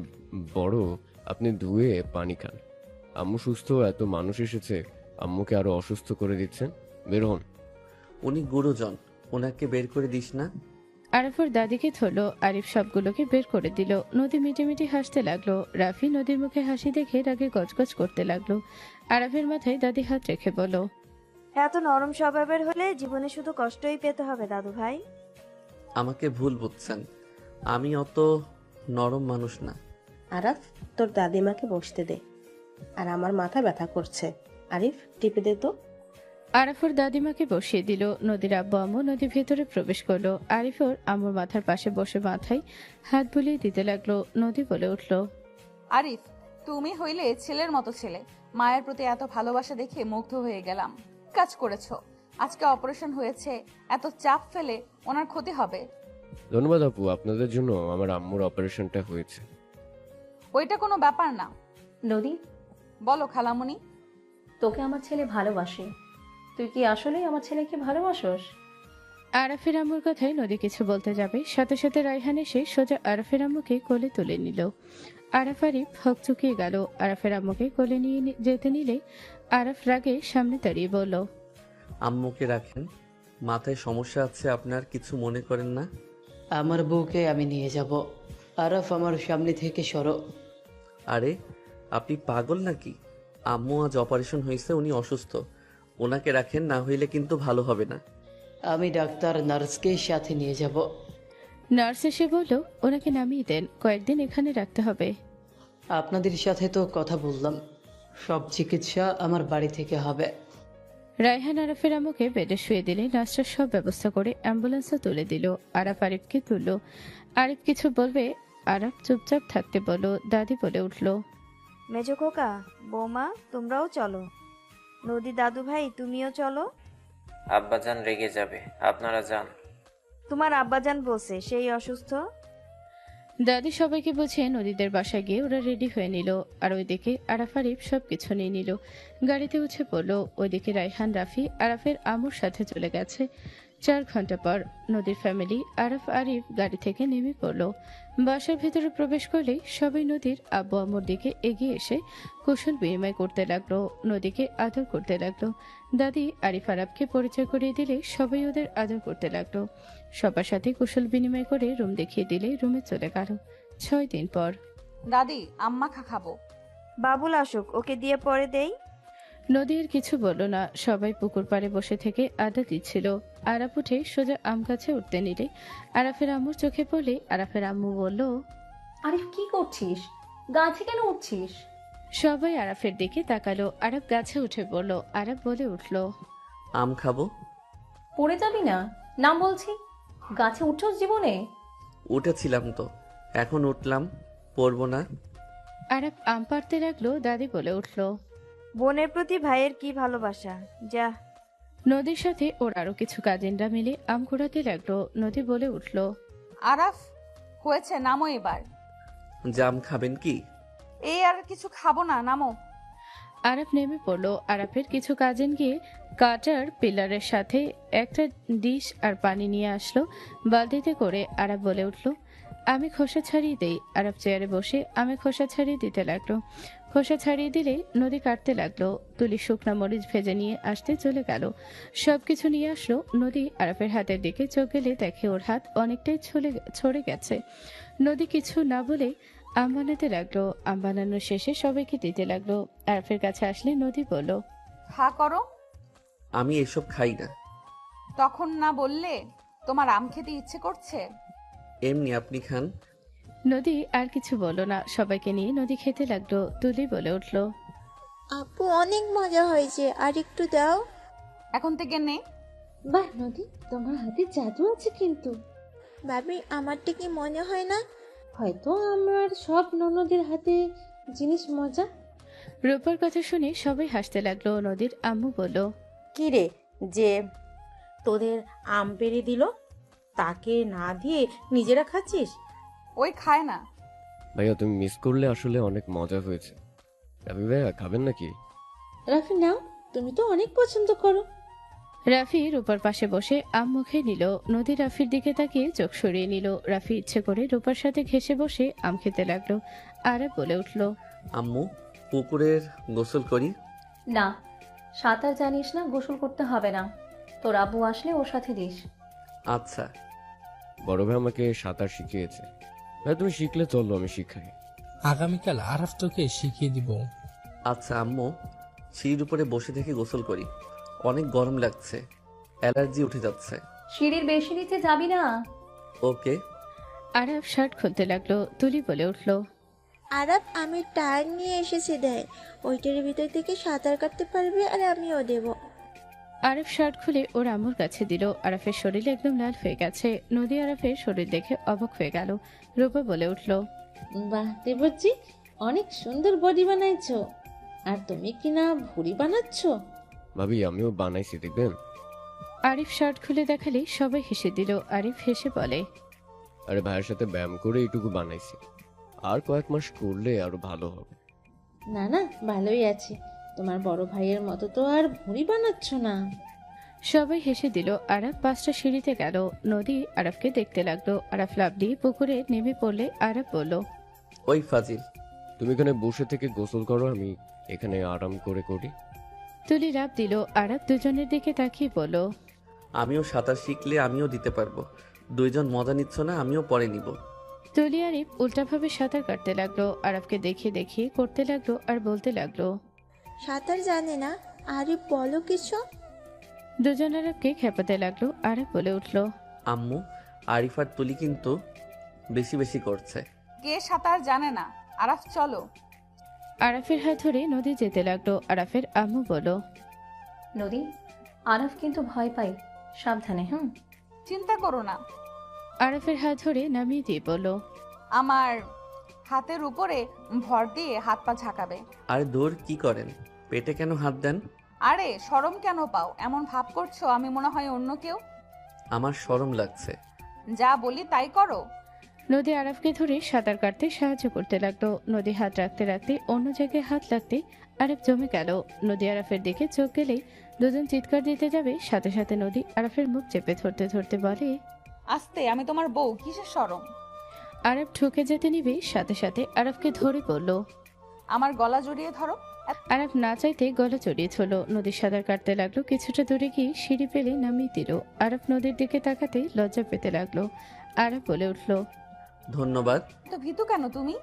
বড়? আপনি ধুয়ে পানি খান। আম্মু সুস্থ, এত মানুষ এসেছে, আম্মুকে আরো অসুস্থ করে দিচ্ছেন। বের হন। উনি গুরুজন, ওনাকে বের করে দিস না। আরাফ ওর দাদিকে ধরলো। আরিফ সবগুলোকে বের করে দিল। নদী মিটিমিটি হাসতে লাগলো। রাফি নদীর মুখে হাসি দেখে রাগে গজগজ করতে লাগলো। আরাফের মাথায় দাদি হাত রেখে বলল, এত নরম স্বভাবের হলে জীবনে শুধু কষ্টই পেতে হবে দাদু ভাই। আমাকে ভুল বুঝছেন, আমি অত নরম মানুষ না। আরাফ, তোর দাদিমাকে বসতে দে। আর আমার মাথা ব্যথা করছে। আরিফ, টিপে দে তো। আরাফ ওর দাদিমাকে বসিয়ে দিল। নদীর আব্বু আম্মু নদীর ভেতরে প্রবেশ করলো। আরিফ ওর আম্মুর মাথার পাশে বসে মাথায় হাত বুলিয়ে দিতে লাগলো। নদী বলে উঠল, আরিফ, তুমি হইলে ছেলের মতো ছেলে। মায়ের প্রতি এত ভালোবাসা দেখে মুগ্ধ হয়ে গেলাম। কাজ করেছো, আজকে অপারেশন হয়েছে, এত চাপ ফেলে ওনার ক্ষতি হবে। ধন্যবাদ আপু, আপনাদের জন্য আমার আম্মুর অপারেশনটা হয়েছে। ওইটা কোনো ব্যাপার না। নদী, বলো খালামুনি। তোকে আমার ছেলে ভালোবাসে। তুই কি আসলেই আমার ছেলেকে ভালোবাসোস? আরাফের আম্মুর কথায় নদী কিছু বলতে যাবে, সাথে সাথে রায়হান এসে সোজা আরাফের আম্মুকে কোলে তুলে নিল। আরাফ আরিফ হকচকিয়ে গেল। আরাফের আম্মুকে কোলে নিয়ে যেতে নিলে আরাফ রাগে সামনে দাঁড়িয়ে বলল, আম্মুকে রাখেন, মাথায় সমস্যা আছে আপনার, কিছু মনে করেন না। আমার বউকে আমি নিয়ে যাব। আরাফ, আমার সামনে থেকে সরো। আরে আপনি পাগল নাকি? আম্মু আজ অপারেশন হয়েছে, উনি অসুস্থ, ওনাকে রাখেন, না হইলে কিন্তু ভালো হবে না। আমি ডাক্তার নার্সকে সাথে নিয়ে যাব। নার্স এসে বলল, ওনাকে নামিয়ে দেন, কয়েকদিন এখানে রাখতে হবে। আপনাদের সাথে তো কথা বললাম, সব চিকিৎসা আমার বাড়ি থেকে হবে। রায়হান আরাফের আম্মুকে বেডে শুয়ে দিলে নার্সরা সব ব্যবস্থা করে অ্যাম্বুলেন্সে তুলে দিল। আরাফ আরিফকে তুলল। আরিফ কিছু বলবে, আরাফ চুপচাপ থাকতে বলল। দাদি বলে উঠল, মেজো খোকা, বৌমা, তোমরাও চলো। নদী দাদু ভাই, তুমিও চলো। আব্বাজান রেগে যাবে, আপনারা যান। তোমার আব্বাজান বলছে সেই অসুস্থ। দাদি সবাইকে বুঝিয়ে নদীদের বাসায় গিয়ে ওরা রেডি হয়ে নিল। আর ওইদিকে আরাফ আরিফ সবকিছু নিয়ে নিল, গাড়িতে উঠে পড়লো। ওইদিকে রায়হান রাফি আরাফের আম্মুর সাথে চলে গেছে। 4 ঘন্টা পর নদীর ফ্যামিলি আরাফ আরিফ গাড়ি থেকে নেমে পড়লো। বাসার ভেতরে প্রবেশ করলেই সবাই নদীর আব্বু আম্মুর দিকে এগিয়ে এসে কুশল বিনিময় করতে লাগলো, নদীকে আদর করতে লাগলো। দাদি আরিফ আরাফকে পরিচয় করিয়ে দিলে সবাই ওদের আদর করতে লাগলো। সবার সাথে কুশল বিনিময় করে রুম দেখিয়ে দিলে রুমে চলে গেল। 6 দিন পর দাদি, আম্মা খাবো। বাবুল আসুক, ওকে দিয়ে পরে দেই। নদী আর কিছু বলল না। সবাই পুকুর পাড়ে বসে থেকে আড্ডা দিচ্ছিল। আরাফ উঠে সোজা আম গাছে উঠতে নিলে আরাফের আম্মুর চোখে পড়লে আরাফের আম্মু বলল, আরিফ, কি করছিস? গাছে কেন উঠছিস? সবাই আরাফের দিকে তাকালো। আরাফ গাছে উঠে পড়ল। আরাফ বলে উঠল, আম খাবো। পড়ে যাবি না, নাম বলছি। গাছে উঠছোস জীবনে? উঠেছিলাম তো, এখন উঠলাম, পড়বো না। আরাফ আম পাড়তে লাগলো। দাদি বলে উঠল, বোনের প্রতি ভাইয়ের কি ভালোবাসা! যা। নদীর সাথে ওর আরো কিছু কাজিনরা মিলে আম কুড়াতে লাগলো। নদী বলে উঠল, আরাফ, হয়েছে, নামো এবার। জাম খাবেন কি? এই আর কিছু খাবো না, নামো। আরাফ নেমে পড়লো। আরাফের কিছু কাজিন গিয়ে কাটার পিলারের সাথে একটা ডিশ আর পানি নিয়ে আসলো বালতিতে করে। আরাফ বলে উঠল, আমি খোসা ছাড়িয়ে দেই। আরাফ চেয়ারে বসে আমি খোসা ছাড়িয়ে দিতে লাগলো। খোসা ছাড়িয়ে দিলে নদী কাটতে লাগলো। তুলি শুকনা মরিচ ভেজে নিয়ে আসতে চলে গেল। সবকিছু নিয়ে আসলো। নদী আরাফের হাতের দিকে চোখ গেলে দেখে ওর হাত অনেকটাই ছড়ে গেছে। নদী কিছু না বলে আম বানাতে লাগলো। আম বানানোর শেষে সবাইকে দিতে লাগলো। আরাফের কাছে আসলে নদী বলল, হা করো। আমি এসব খাই না। তখন না বললে তোমার আম খেতে ইচ্ছে করছে? এমনি আপনি খান। নদী আর কিছু বলল না। সবাইকে নিয়ে নদী খেতে লাগলো। তুলি বলে উঠল, আপু অনেক মজা হয়েছে, আর একটু দাও। এখন থেকে নে। বাহ নদী, তোমার হাতে জাদু আছে কিন্তু। ভাবি আমারটা কি মনে হয় না? হয়তো আমার সব ননদের হাতে জিনিস মজা। রূপার কথা শুনে সবাই হাসতে লাগলো। নদীর আম্মু বলল, কি রে, যে তোদের আম পেড়ে দিল তাকে না দিয়ে নিজেরা খাচ্ছিস? ওই খায় না। ভাইয়া তুমি মিস করলে আসলে অনেক মজা হয়েছে। রাফি ভাইয়া খাবেন নাকি? রাফি নাও, তুমি তো অনেক পছন্দ করো। রাফি রূপার পাশে বসে আম মুখে নিল। নদী রাফির দিকে তাকিয়ে চোখ সরিয়ে নিল। রাফি ইচ্ছে করে রূপার সাথে ঘেঁষে বসে আম খেতে লাগলো। আরাফ বলে উঠল, আম্মু পুকুরের গোসল করি? না, সাঁতার জানিস না, গোসল করতে হবে না। তোর আব্বু আসলে ওর সাথে দিস। আচ্ছা। বড় ভাই আমাকে সাঁতার শিখিয়েছে। ভাই তুমি শিখলে চলো, আমি শিখাই। আগামীকাল আরাফ তোকে শিখিয়ে দিব। আচ্ছা আম্মু, সিঁড়ির উপরে বসে থেকে গোসল করি। অনেক গরম লাগছে, অ্যালার্জি উঠে যাচ্ছে। সিঁড়ির বেশি নিচে যাবি না। ওকে। আরাফ শার্ট খুলতে লাগলো। তুলি বলে উঠল, আরাফ আমি টায়ার নিয়ে এসেছি, দেয় ওইটার ভিতর থেকে সাঁতার কাটতে পারবে আর আমিও দেব। আরাফ শার্ট খুলে ওর আম্মুর কাছে দিল। আরাফের শরীর একদম লাল হয়ে গেছে। নদী আরাফের শরীর দেখে অবাক হয়ে গেল। রূপা বলে উঠল, বাহ দেবজি, অনেক সুন্দর বডি বানাইছো। আর তুমি কিনা ভুড়ি বানাচ্ছ। ভাবি আমিও বানাইছি, দেখবেন। আরিফ শার্ট খুলে দেখালে সবাই হেসে দিল। আরিফ হেসে বলে, আরে ভাইয়ের সাথে ব্যায়াম করে এইটুকু বানাইছি, আর কয়েক মাস করলে আরো ভালো হবে। না না, ভালোই আছে। তোমার বড় ভাইয়ের মতো তো আর ভুড়ি বানাচ্ছ না। সবাই হেসে দিল। আরাফ 5টা সিঁড়িতে গেল। নদী আরাফকে দেখতে লাগলো। আরাফ লাফ দিয়ে পুকুরে নেমে পড়লে আরাফ বলল, ওই ফাজিল, তুমি এখানে বসে থেকে গোসল করো, আমি এখানে আরাম করে করি। তুলি লাফ দিল। আরাফ দুজনের দিকে তাকিয়ে বলল, আমিও সাঁতার শিখলে আমিও দিতে পারবো। দুইজন মজা নিচ্ছ না, আমিও পরে নিব। তুলি আরিফ উল্টাভাবে সাঁতার কাটতে লাগলো। আরাফকে দেখিয়ে দেখিয়ে করতে লাগলো আর বলতে লাগলো, সাঁতার জানে না, আরে বলো কিছু। দুজন আরাফকে খেপাতে লাগলো। আরাফ বলে উঠল, আম্মু, আরিফার তুলি কিন্তু বেশি বেশি করছে। কে সাঁতার জানে না? আরাফ চলো। আরাফের হাত ধরে নদী যেতে লাগলো। আরাফের আম্মু বলল, নদী, আরাফ কিন্তু ভয় পাই, সাবধানে। চিন্তা করো না। আরাফের হাত ধরে নামিয়ে দিয়ে বলল, আমার হাতের উপরে ভর দিয়ে হাত পা ঝাঁকাবে। আরে দৌড় কি করেন? পেটে কেন হাত দেন? আরে শরম কেন পাও? এমন ভাব করছো আমি মনে হয় অন্য কেউ। আমার শরম লাগছে। যা বলি তাই করো। নদী আরাফকে ধরে সাঁতার কাটতে সাহায্য করতে লাগলো। নদী হাত রাখতে রাখতে অন্য জায়গায় হাত লাগতে আরাফ জমে গেল। নদী আরাফের দিকে চোখ গেলেই দুজন চিৎকার দিতে যাবে। সাথে সাথে নদী আরাফের মুখ চেপে ধরতে ধরতে বলে, আস্তে, আমি তোমার বউ, কিসের শরম? আরাফ ঠুকে যেতে নিবে। সাথে সাথে আরাফকে ধরে পড়ল। আমার গলা জড়িয়ে ধরো। আরাফ না চাইতে গলা জড়িয়ে ধরল। নদীর সাঁতার কাটতে লাগলো। কিছুটা দূরে গিয়ে সিঁড়ি পেলে নামিয়ে দিল। আরাফ নদীর দিকে তাকাতে লজ্জা পেতে লাগলো। আরাফ বলে উঠল, ধন্যবাদ। তো ভীতু কেন তুমি?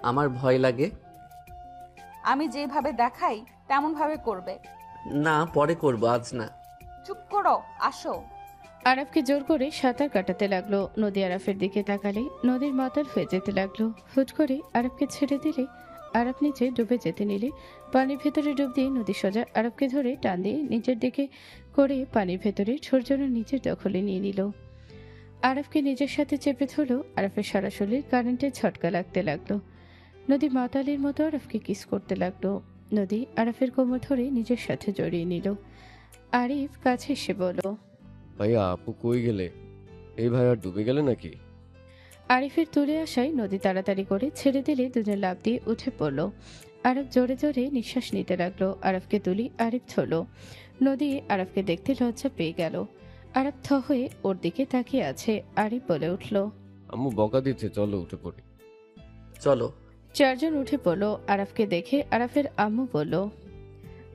আমার ভয় লাগে। আমি যেভাবে দেখাই তেমন ভাবে করবে। না, পরে করব, আজ না। চুপ করো, আসো। আরাফকে জোর করে সাঁতার কাটাতে লাগলো। নদী আরাফের দিকে তাকালে নদীর মাতাল হয়ে যেতে লাগলো। হুট করে আরাফকে ছেড়ে দিলে আরাফ নিচে ডুবে যেতে নিলে পানির ভেতরে ডুব দিয়ে নদী সোজা আরাফকে ধরে টান দিয়ে নিচের দিকে করে পানির ভেতরে ছোটজনের নিচের দখলে নিয়ে নিল। আরাফকে নিজের সাথে চেপে ধরলো। আরাফের সারা শরীর কারেন্টের ঝটকা লাগতে লাগলো। নদী মাতালের মতো আরাফকে কিস করতে লাগলো। নদী আরাফের কোমর ধরে নিজের সাথে জড়িয়ে নিল। আরিফ কাছে এসে বলল, ভাইয়া আপু কই গেলে? এই ভাই আর ডুবে গেলে নাকি? আরিফের তুলে আসায় নদী তাড়াতাড়ি করে ছেড়ে দিলে দুজন লাফ দিয়ে উঠে পড়ল। আরব জোরে জোরে নিঃশ্বাস নিতে লাগলো। আরবকে তুলি আরিফ ধরল। নদী আরবকে দেখতে লজ্জা পেয়ে গেল। আরব থ হয়ে ওর দিকে তাকিয়ে আছে। আরিফ বলে উঠল, আম্মু বকা দিচ্ছে, চলো উঠে পড়ি। চলো। চারজন উঠে পড়লো। আরবকে দেখে আরফের আম্মু বলল,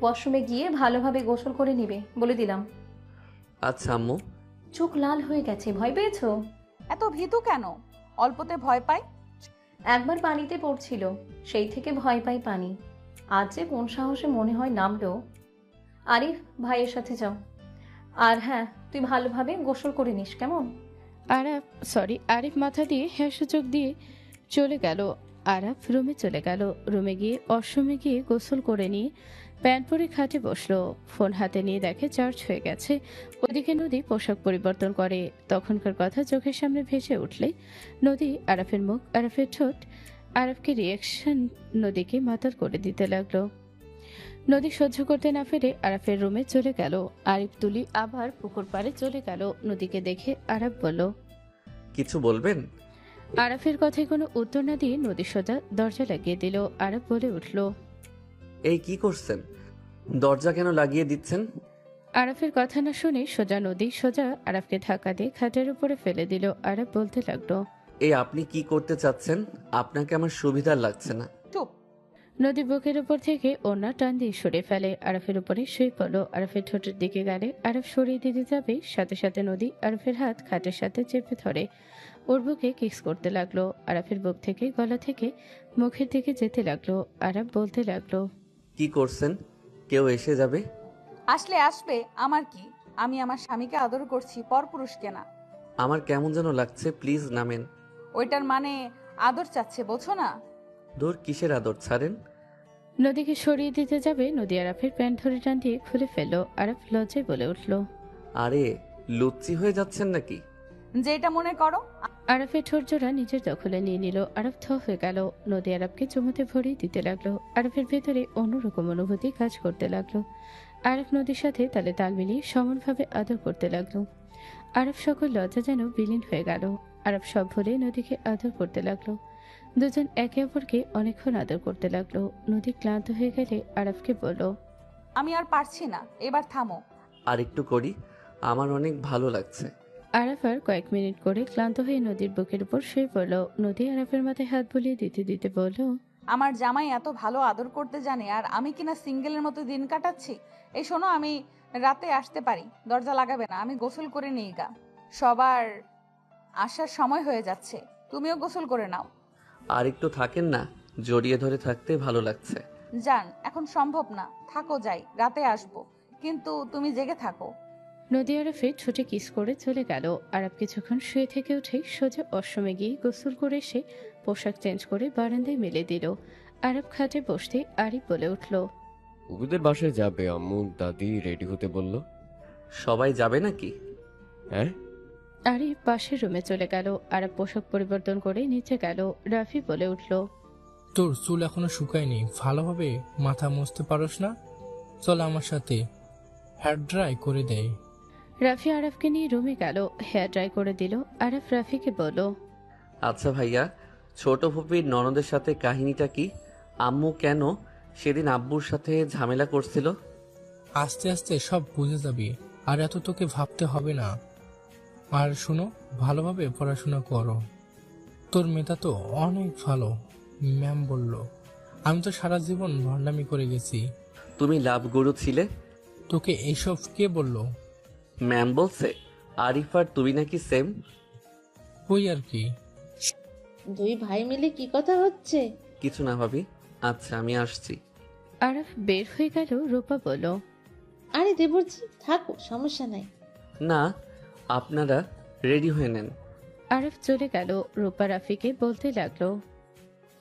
ওয়াশরুমে গিয়ে ভালোভাবে গোসল করে নিবে বলে দিলাম। আচ্ছা আম্মু। চোখ লাল হয়ে গেছে, ভয় পেয়েছো? এত ভীতু কেন? অল্পতে ভয় পাই? একবার পানিতে পড়ছিল, সেই থেকে ভয় পাই পানি। আজ যে কোন সাহসে মনে হয় নামলো। আরিফ, ভাইয়ের সাথে যাও। আর হ্যাঁ, তুই ভালোভাবে গোসল করে নিস, কেমন? আরিফ মাথা দিয়ে হ্যাঁ সূচক দিয়ে চলে গেল। আরাফ রুমে চলে গেল। রুমে গিয়ে ওয়াশরুমে গিয়ে গোসল করে নিয়ে প্যান্ট পরে খাটে বসলো। ফোন হাতে নিয়ে দেখে চার্জ হয়ে গেছে। ওদিকে নদী পোশাক পরিবর্তন করে। তখনকার কথা চোখের সামনে ভেসে উঠলে নদী, আরাফের মুখ, আরাফের ঠোঁট, আরাফকে রিয়াকশন নদীকে মাতাল করে দিতে লাগলো। নদী সহ্য করতে না পেরে আরাফের রুমে চলে গেল। আরিফ তুলি আবার পুকুর পাড়ে চলে গেল। নদীকে দেখে আরাফ বলল, কিছু বলবেন? আরাফের কথায় কোনো উত্তর না দিয়ে নদী সোজা দরজা লাগিয়ে দিল। আরাফ বলে উঠল, এই কি করছেন? দরজা কেন লাগিয়ে দিচ্ছেন? আরাফের কথা না শুনে নদী সোজা আরাফকে ধাক্কা দিয়ে খাটের উপরে ফেলে দিল। আরাফ বলতে লাগলো, এই আপনি কি করতে চাচ্ছেন? আপনাকে আমার সুবিধা লাগছে না। চুপ। নদী বুকের উপর থেকে ওড়না টান দিয়ে সরিয়ে ফেলে। আরাফের উপরে শুয়ে পড়লো। আরাফের ঠোঁটের দিকে গেলে আরাফ সরিয়ে দিতে যাবে, সাথে সাথে নদী আরাফের হাত খাটের সাথে চেপে ধরে ওর বুকে কিস করতে লাগলো। আরাফের বুক থেকে গলা থেকে মুখের দিকে যেতে লাগলো। আরাফ বলতে লাগলো, কি করছেন? কেউ এসে যাবে। আসলে আসবে, আমার কি? আমি আমার স্বামীকে আদর করছি, পরপুরুষকে না। আমার কেমন যেন লাগছে, প্লিজ নামেন। ওইটার মানে আদর চাচ্ছে, বোঝো না? দূর, কিসের আদর? ছাড়েন। নদীকে সরিয়ে দিতে যাবে, নদী আরাফের প্যান্ট ধরে টান দিয়ে খুলে ফেললো। আরাফ লজ্জায় বলে উঠল, আরে লুচ্চি হয়ে যাচ্ছেন নাকি? যেটা মনে করো। আরাফের ঠোঁট জোড়া নিজের দখলে নিয়ে নিল। আরাফ থ হয়ে গেল। নদী আরাফকে চুমুতে ভরিয়ে দিতে লাগলো। আরাফের ভেতরে অন্যরকম অনুভূতি কাজ করতে লাগলো। আরাফ নদীর সাথে তালে তাল মিলিয়ে সমানভাবে আদর করতে লাগলো। আরাফ সকল লজ্জা যেন বিলীন হয়ে গেল। আরাফ সব ভুলে নদীকে আদর করতে লাগলো। দুজন একে অপরকে অনেকক্ষণ আদর করতে লাগলো। নদী ক্লান্ত হয়ে গেলে আরাফকে বলল, আমি আর পারছি না, এবার থামো। আর একটু করি, আমার অনেক ভালো লাগছে। আরাফ আর কয়েক মিনিট করে ক্লান্ত হয়ে নদীর বুকের উপর শুয়ে পড়ল। নদী আরাফের মাথায় হাত বুলিয়ে দিতে দিতে বলল, আমার জামাই এত ভালো আদর করতে জানে, আর আমি কিনা সিঙ্গেলের মতো দিন কাটাচ্ছি। এই শোনো, আমি রাতে আসতে পারি, দরজা লাগাবে না, আমি গোসল করে নিই গা। সবার আসার সময় হয়ে যাচ্ছে, তুমিও গোসল করে নাও। আর একটু থাকেন না, জড়িয়ে ধরে থাকতে ভালো লাগছে। যান, এখন সম্ভব না, থাকো, যাই, রাতে আসবো, কিন্তু তুমি জেগে থাকো। নদী আরাফে ছুটে কিস করে চলে গেল। আরাফ কিছুক্ষণ শুয়ে থেকে উঠে সোজা ওয়াশরুমে গিয়ে গোসল করে এসে পোশাক চেঞ্জ করে বারান্দায় মেলে দিল। আরাফ খাটে বসতে আরিফ বলে উঠল, ওদের বাসায় যাবে, আম্মু দাদি রেডি হতে বলল। সবাই যাবে নাকি? হ্যাঁ। আরিফ পাশের রুমে চলে গেল। আরাফ পোশাক পরিবর্তন করে নিচে গেল। রাফি বলে উঠল, তোর চুল এখনো শুকায়নি, ভালোভাবে মাথা মুছতে পারোস না? চল আমার সাথে, হেয়ার ড্রাই করে দেয়। রাফি আরাফকে নিয়ে রুমে গেল। হেয়ার ড্রাই করে দিল। আরাফ রাফিকে বলল, আচ্ছা ভাইয়া, ছোট ফুপির ননদের সাথে কাহিনীটা কি? আম্মু কেন সেদিন আব্বুর সাথে ঝামেলা করছিল? আস্তে আস্তে সব বুঝে যাবি, আর এত তোকে ভাবতে হবে না। আর শোনো, ভালোভাবে পড়াশোনা করো। তোর মেয়েটা তো অনেক ভালো, ম্যাম বলল। আমি তো সারা জীবন ভণ্ডামি করে গেছি। তুমি লাভ গুরু ছিলে। তোকে এইসব কে বলল? ম্যাম বলছে আরিফ আর তুমি নাকি সেম। ওই আর কি। দুই ভাই মিলে কি কথা হচ্ছে? কিছু না ভাবি। আচ্ছা, আমি আসছি। আরাফ বের হয়ে গেল। রূপা বলল, আরে দেবরজি থাকো, সমস্যা নাই। না, আপনারা রেডি হয়ে নেন। আরাফ চলে গেল। রূপা রাফিকে বলতে লাগলো,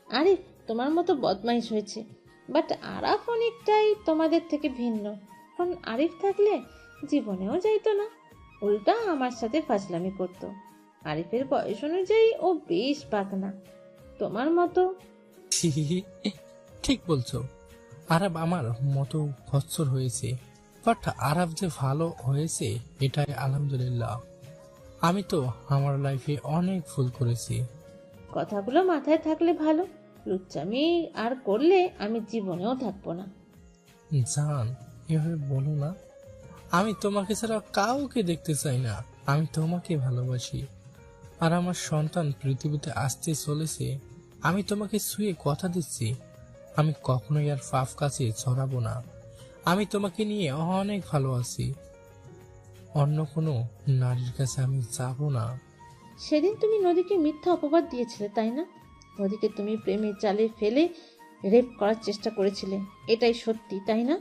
আরে তোমার মতো বদমাইশ হয়েছে, বাট আরাফ অনেকটাই তোমাদের থেকে ভিন্ন। কারণ আরিফ থাকলে জীবনেও যাইতো না, উল্টা আমার সাথে ফাজলামি করতো। আরিফের বয়স অনুযায়ী ও বেশ পাকনা, তোমার মতো। ঠিক বলছো, আরাব আমার মতো খচ্চর হয়েছে, বাট আরাব যে ভালো হয়েছে এটাই আলহামদুলিল্লাহ। আমি তো আমার লাইফে অনেক ভুল করেছি। কথাগুলো মাথায় থাকলে ভালো, লুচ্চামি আর করলে আমি জীবনেও থাকবো না। জান, এভাবে বলো না। আমি তোমাকে ছাড়া কাউকে দেখতে চাই না। আমি তোমাকে ভালোবাসি, আর আমার সন্তান পৃথিবীতে আসতে চলেছে। আমি তোমাকে ছুঁয়ে কথা দিচ্ছি, আমি কখনোই আর ফাফ কাছে ছড়াবো না। আমি তোমাকে নিয়ে অনেক ভালো আছি, অন্য কোনো নারীর কাছে আমি যাব না। সেদিন তুমি নদীকে মিথ্যা অপবাদ দিয়েছিলে, তাই না? নদীকে তুমি প্রেমের জালে ফেলে রেপ করার চেষ্টা করেছিলে, এটাই সত্যি, তাই না?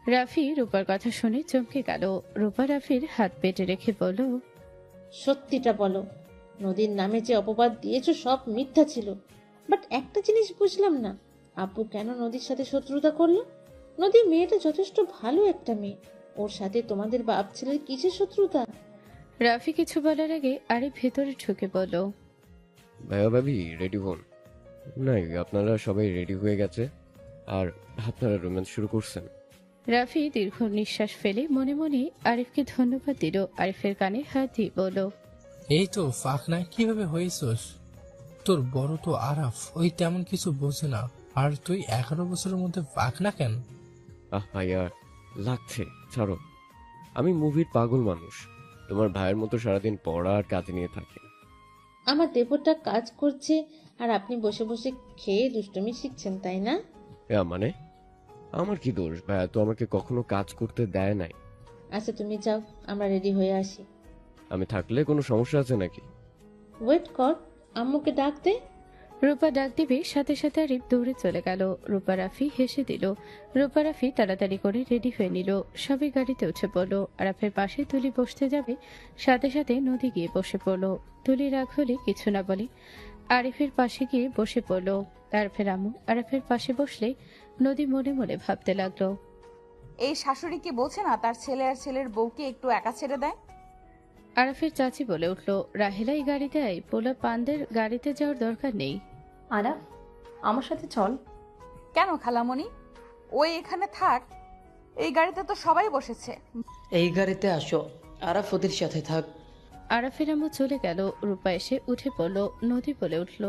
রাফি রূপার কথা শুনে চমকে গেল। রূপা রাফির হাত পেটে রেখে বলল, সত্যিটা বলো। নদীর নামে যে অপবাদ দিয়েছো সব মিথ্যা ছিল। বাট একটা জিনিস বুঝলাম না, আপু কেন নদীর সাথে শত্রুতা করলো? নদী মেয়েটা যথেষ্ট ভালো একটা মেয়ে, ওর সাথে তোমাদের বাপ ছেলের কিসের শত্রুতা? রাফি কিছু বলার আগে আরে ভেতরে ঢুকে বলল, ভাইয়া ভাবি রেডি হন। নাই, আপনারা সবাই রেডি হয়ে গেছে আর আপনারা রোম্যান্স শুরু করছেন। রাফি দীর্ঘ নিঃশ্বাস ফেলে মনে মনে আরিফকে ধন্যবাদ দিল। আরিফের কানে হাত দিয়ে বলল, এই তো ফাকনা, কিভাবে হয়েছস? তোর বড় তো আরাফ, ওই তেমন কিছু বোঝে না, আর তুই 11 বছরের মধ্যে ফাকনা কেন? ভাইয়া লাগছে, ছাড়ো। আমি মুভির পাগল মানুষ। তোমার ভাইয়ের মতো সারাদিন পড়া আর কাজে নিয়ে থাকে। আমার দেবরটা কাজ করছে আর আপনি বসে বসে খেয়ে দুষ্টুমি শিখছেন, তাই না? মানে আমার কি দোষ? ভাইয়া তো আমাকে কখনো কাজ করতে দেয় নাই। আচ্ছা তুমি যাও, আমরা রেডি হয়ে আসি। আমি থাকলে কোনো সমস্যা আছে নাকি? ওয়েট কর, আম্মুকে ডাক দে। রূপা ডাক দিবে, সাথে সাথে আরিফ দৌড়ে চলে গেল। রূপা রাফি হেসে দিল। রূপা রাফি তাড়াতাড়ি করে রেডি হয়ে নিল। সবাই গাড়িতে উঠে পড়লো। আরাফের পাশে তুলি বসতে যাবে, সাথে সাথে নদী গিয়ে বসে পড়লো। তুলি রাগ হলে কিছু না বলে আরিফের পাশে গিয়ে বসে পড়লো। আরাফের আম্মু আরাফের পাশে বসলে নদী মনে মনে ভাবতে লাগলো, এই শাশুড়ি কি বলছে না তার ছেলে আর ছেলের বউকে একটু একা ছেড়ে দেয়? আরাফের চাচি বলে উঠল, রাহেলা এই গাড়িতে আয়, পোলা পানদের গাড়িতে যাওয়ার দরকার নেই। আরাফ, আমার সাথে চল। কেন খালামণি, ওই এখানে থাক, এই গাড়িতে তো সবাই বসেছে। এই গাড়িতে আসো, আরাফ ওদের সাথে থাক। আরাফের আম্মু চলে গেল। রূপা এসে উঠে পড়লো। নদী বলে উঠল,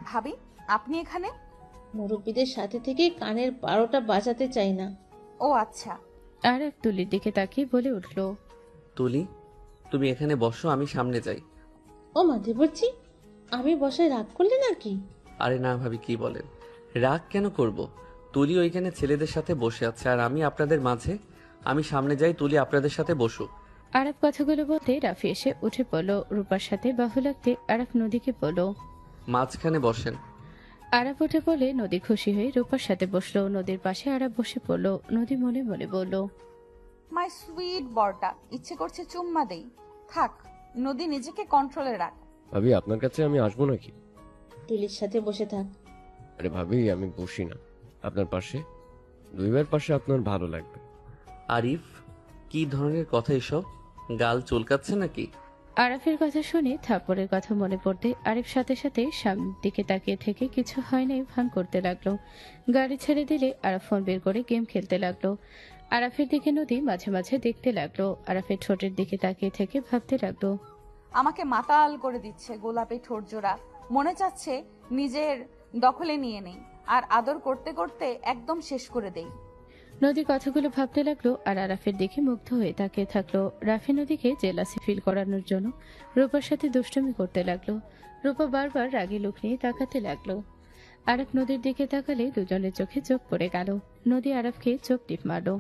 ভাবি আপনি এখানে? মুরব্বীদের সাথে থেকে কানের 12টা বাজাতে চাই না। ও আচ্ছা। আরাফ তুলির দিকে তাকিয়ে বলে উঠল, তুলি, তুমি এখানে বসো, আমি সামনে যাই। ও মা দেবরজি, আমি বসায় রাগ করলে নাকি? আরে না ভাবি, কি বলেন? রাগ কেন করব? তুলি ওইখানে ছেলেদের সাথে বসে আছে আর আমি আপনাদের মাঝে। আমি সামনে যাই, তুলি আপনাদের সাথে বসুক। আরাফ কথাগুলো বলতে রাফি এসে উঠে পড়লো। রূপার সাথে বাহু লাগতে আরাফ নদীকে বলল, মাঝখানে বসেন। আরাফ উঠে পড়লে নদী খুশি হয়ে রূপার সাথে বসলো। নদীর পাশে আরাফ বসে পড়লো। নদী মনে মনে বলল, মাই সুইট বরটা, ইচ্ছে করছে চুম্মা দেই। থাক, নদী নিজেকে কন্ট্রোলে রাখ। ভাবি আপনার কাছে আমি আসবো নাকি? তুলির সাথে বসে থাক। আরে ভাবি, আমি বসি না আপনার পাশে। দুইবার পাশে আপনার ভালো লাগবে। আরিফ, কি ধরনের কথা এসব? গাল চুলকাচ্ছে নাকি? আরাফের কথা শুনে থাপ্পড়ের কথা মনে পড়তে আরিফ সাথে সাথে সামনের দিকে তাকিয়ে থেকে কিছু হয় নাই ভান করতে লাগলো। গাড়ি ছেড়ে দিলে আরাফ ফোন বের করে গেম খেলতে লাগলো। আরাফের দিকে নদী মাঝে মাঝে দেখতে লাগলো। আরাফের ঠোঁটের দিকে তাকিয়ে থেকে ভাবতে লাগলো, আমাকে মাতাল করে দিচ্ছে গোলাপি ঠোঁট জোড়া। মনে চাচ্ছে নিজের দখলে নিয়ে নেই, আর আদর করতে করতে একদম শেষ করে দেই। নদী কথাগুলো ভাবতে লাগলো আর আরাফের দিকে মুগ্ধ হয়ে তাকিয়ে থাকলো। রাফি নদীকে জেলাসি ফিল করানোর জন্য রূপার সাথে দুষ্টুমি করতে লাগলো। রূপা বারবার রাগী লুক নিয়ে তাকাতে লাগলো। আরাফ নদীর দিকে তাকালে দুজনের চোখে চোখ পড়ে গেল। নদী আরাফকে চোখ টিপ মারলো।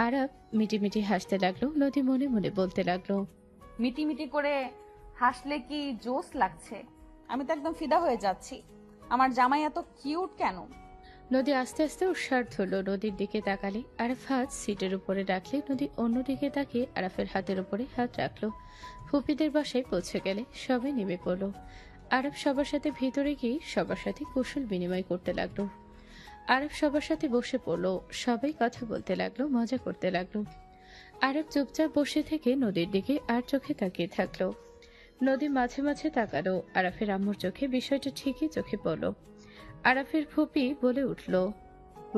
আরাফ মিটিমিটি হাসতে লাগলো। নদী মনে মনে বলতে লাগলো, মিটিমিটি করে হাসলে কি জোস লাগছে? আমি তো একদম ফিদা হয়ে যাচ্ছি। আমার জামাই এত কিউট কেন? নদী আস্তে আস্তে উৎসার ধরলো। নদীর দিকে তাকালে আরাফ হাত সিটের উপরে রাখলে নদী অন্যদিকে তাকিয়ে আরাফের হাতের উপরে হাত রাখলো। ফুপিদের বাসায় পৌঁছে গেলে সবাই নেমে পড়লো। আরাফ সবার সাথে ভিতরে গিয়ে সবার সাথে কুশল বিনিময় করতে লাগলো। আরাফ সবার সাথে বসে পড়লো। সবাই কথা বলতে লাগলো, মজা করতে লাগলো। আরাফ চুপচাপ বসে থেকে নদীর দিকে আর চোখে তাকিয়ে থাকলো। নদী মাঝে মাঝে তাকালো। আরাফের আম্মুর চোখে বিষয়টা ঠিকই চোখে পড়লো। আরাফের ফুপি বলে উঠল,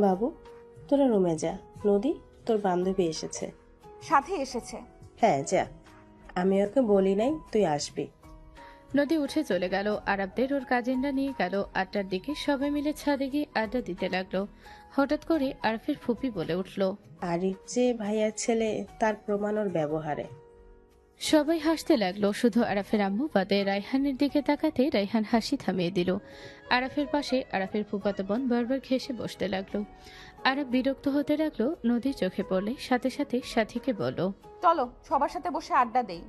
বাবু তোরা রুমে যা, নদী তোর বান্ধবী এসেছে। সাথে এসেছে? হ্যাঁ যা, আমি ওকে বলি নাই তুই আসবি। নদী উঠে চলে গেল। আরবদের ওর কাজিনরা নিয়ে গেল 8টার দিকে। সবাই মিলে ছাদে গিয়ে আড্ডা দিতে লাগলো। হঠাৎ করে আরফের ফুপি বলে উঠল, আরিফ যে ভাইয়ার ছেলে তার প্রমাণ ওর ব্যবহারে। সবাই হাসতে লাগলো, শুধু আরাফের আম্মু বাদে। রায়হানের দিকে তাকাতে রায়হান হাসি থামিয়ে দিল। আরাফের পাশে আরাফের ফুফাতো বোন বারবার ঘেঁষে বসতে লাগলো। আরাফ বিরক্ত হতে লাগলো। নদীর চোখে পড়লে সাথে সাথে সাথীকে বলল, চলো সবার সাথে বসে আড্ডা দেই।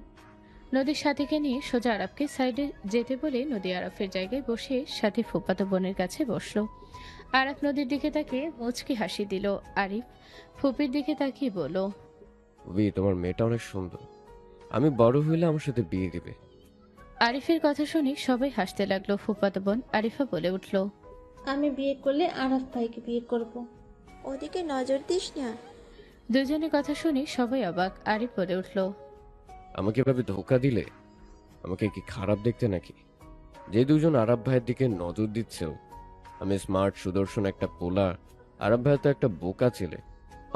নদীর সাথীকে নিয়ে সোজা আরাফকে সাইডে যেতে বলে নদী আরাফের জায়গায় বসে সাথী ফুফাতো বোনের কাছে বসলো। আরাফ নদীর দিকে তাকিয়ে মুচকি হাসি দিল। আরিফ ফুপির দিকে তাকিয়ে বলল, তোমার মেয়েটা অনেক সুন্দর, আমি বড় হইলে আমার সাথে বিয়ে দিবে। আরিফের কথা শুনে সবাই হাসতে লাগলো। ফুফাতো বোন আরিফা বলে উঠল, আমি বিয়ে করলে আরাফ ভাইকে বিয়ে করব। ওদিকে নজর দিস না। দুজনের কথা শুনে সবাই অবাক। আরিফ বলে উঠল, আমাকে এভাবে ধোকা দিলে আমাকে কি খারাপ দেখতে নাকি? যে দুজন আরব ভাইয়ের দিকে নজর দিচ্ছেও, আমি স্মার্ট সুদর্শন একটা পোলা, আরব ভাই তো একটা বোকা ছেলে।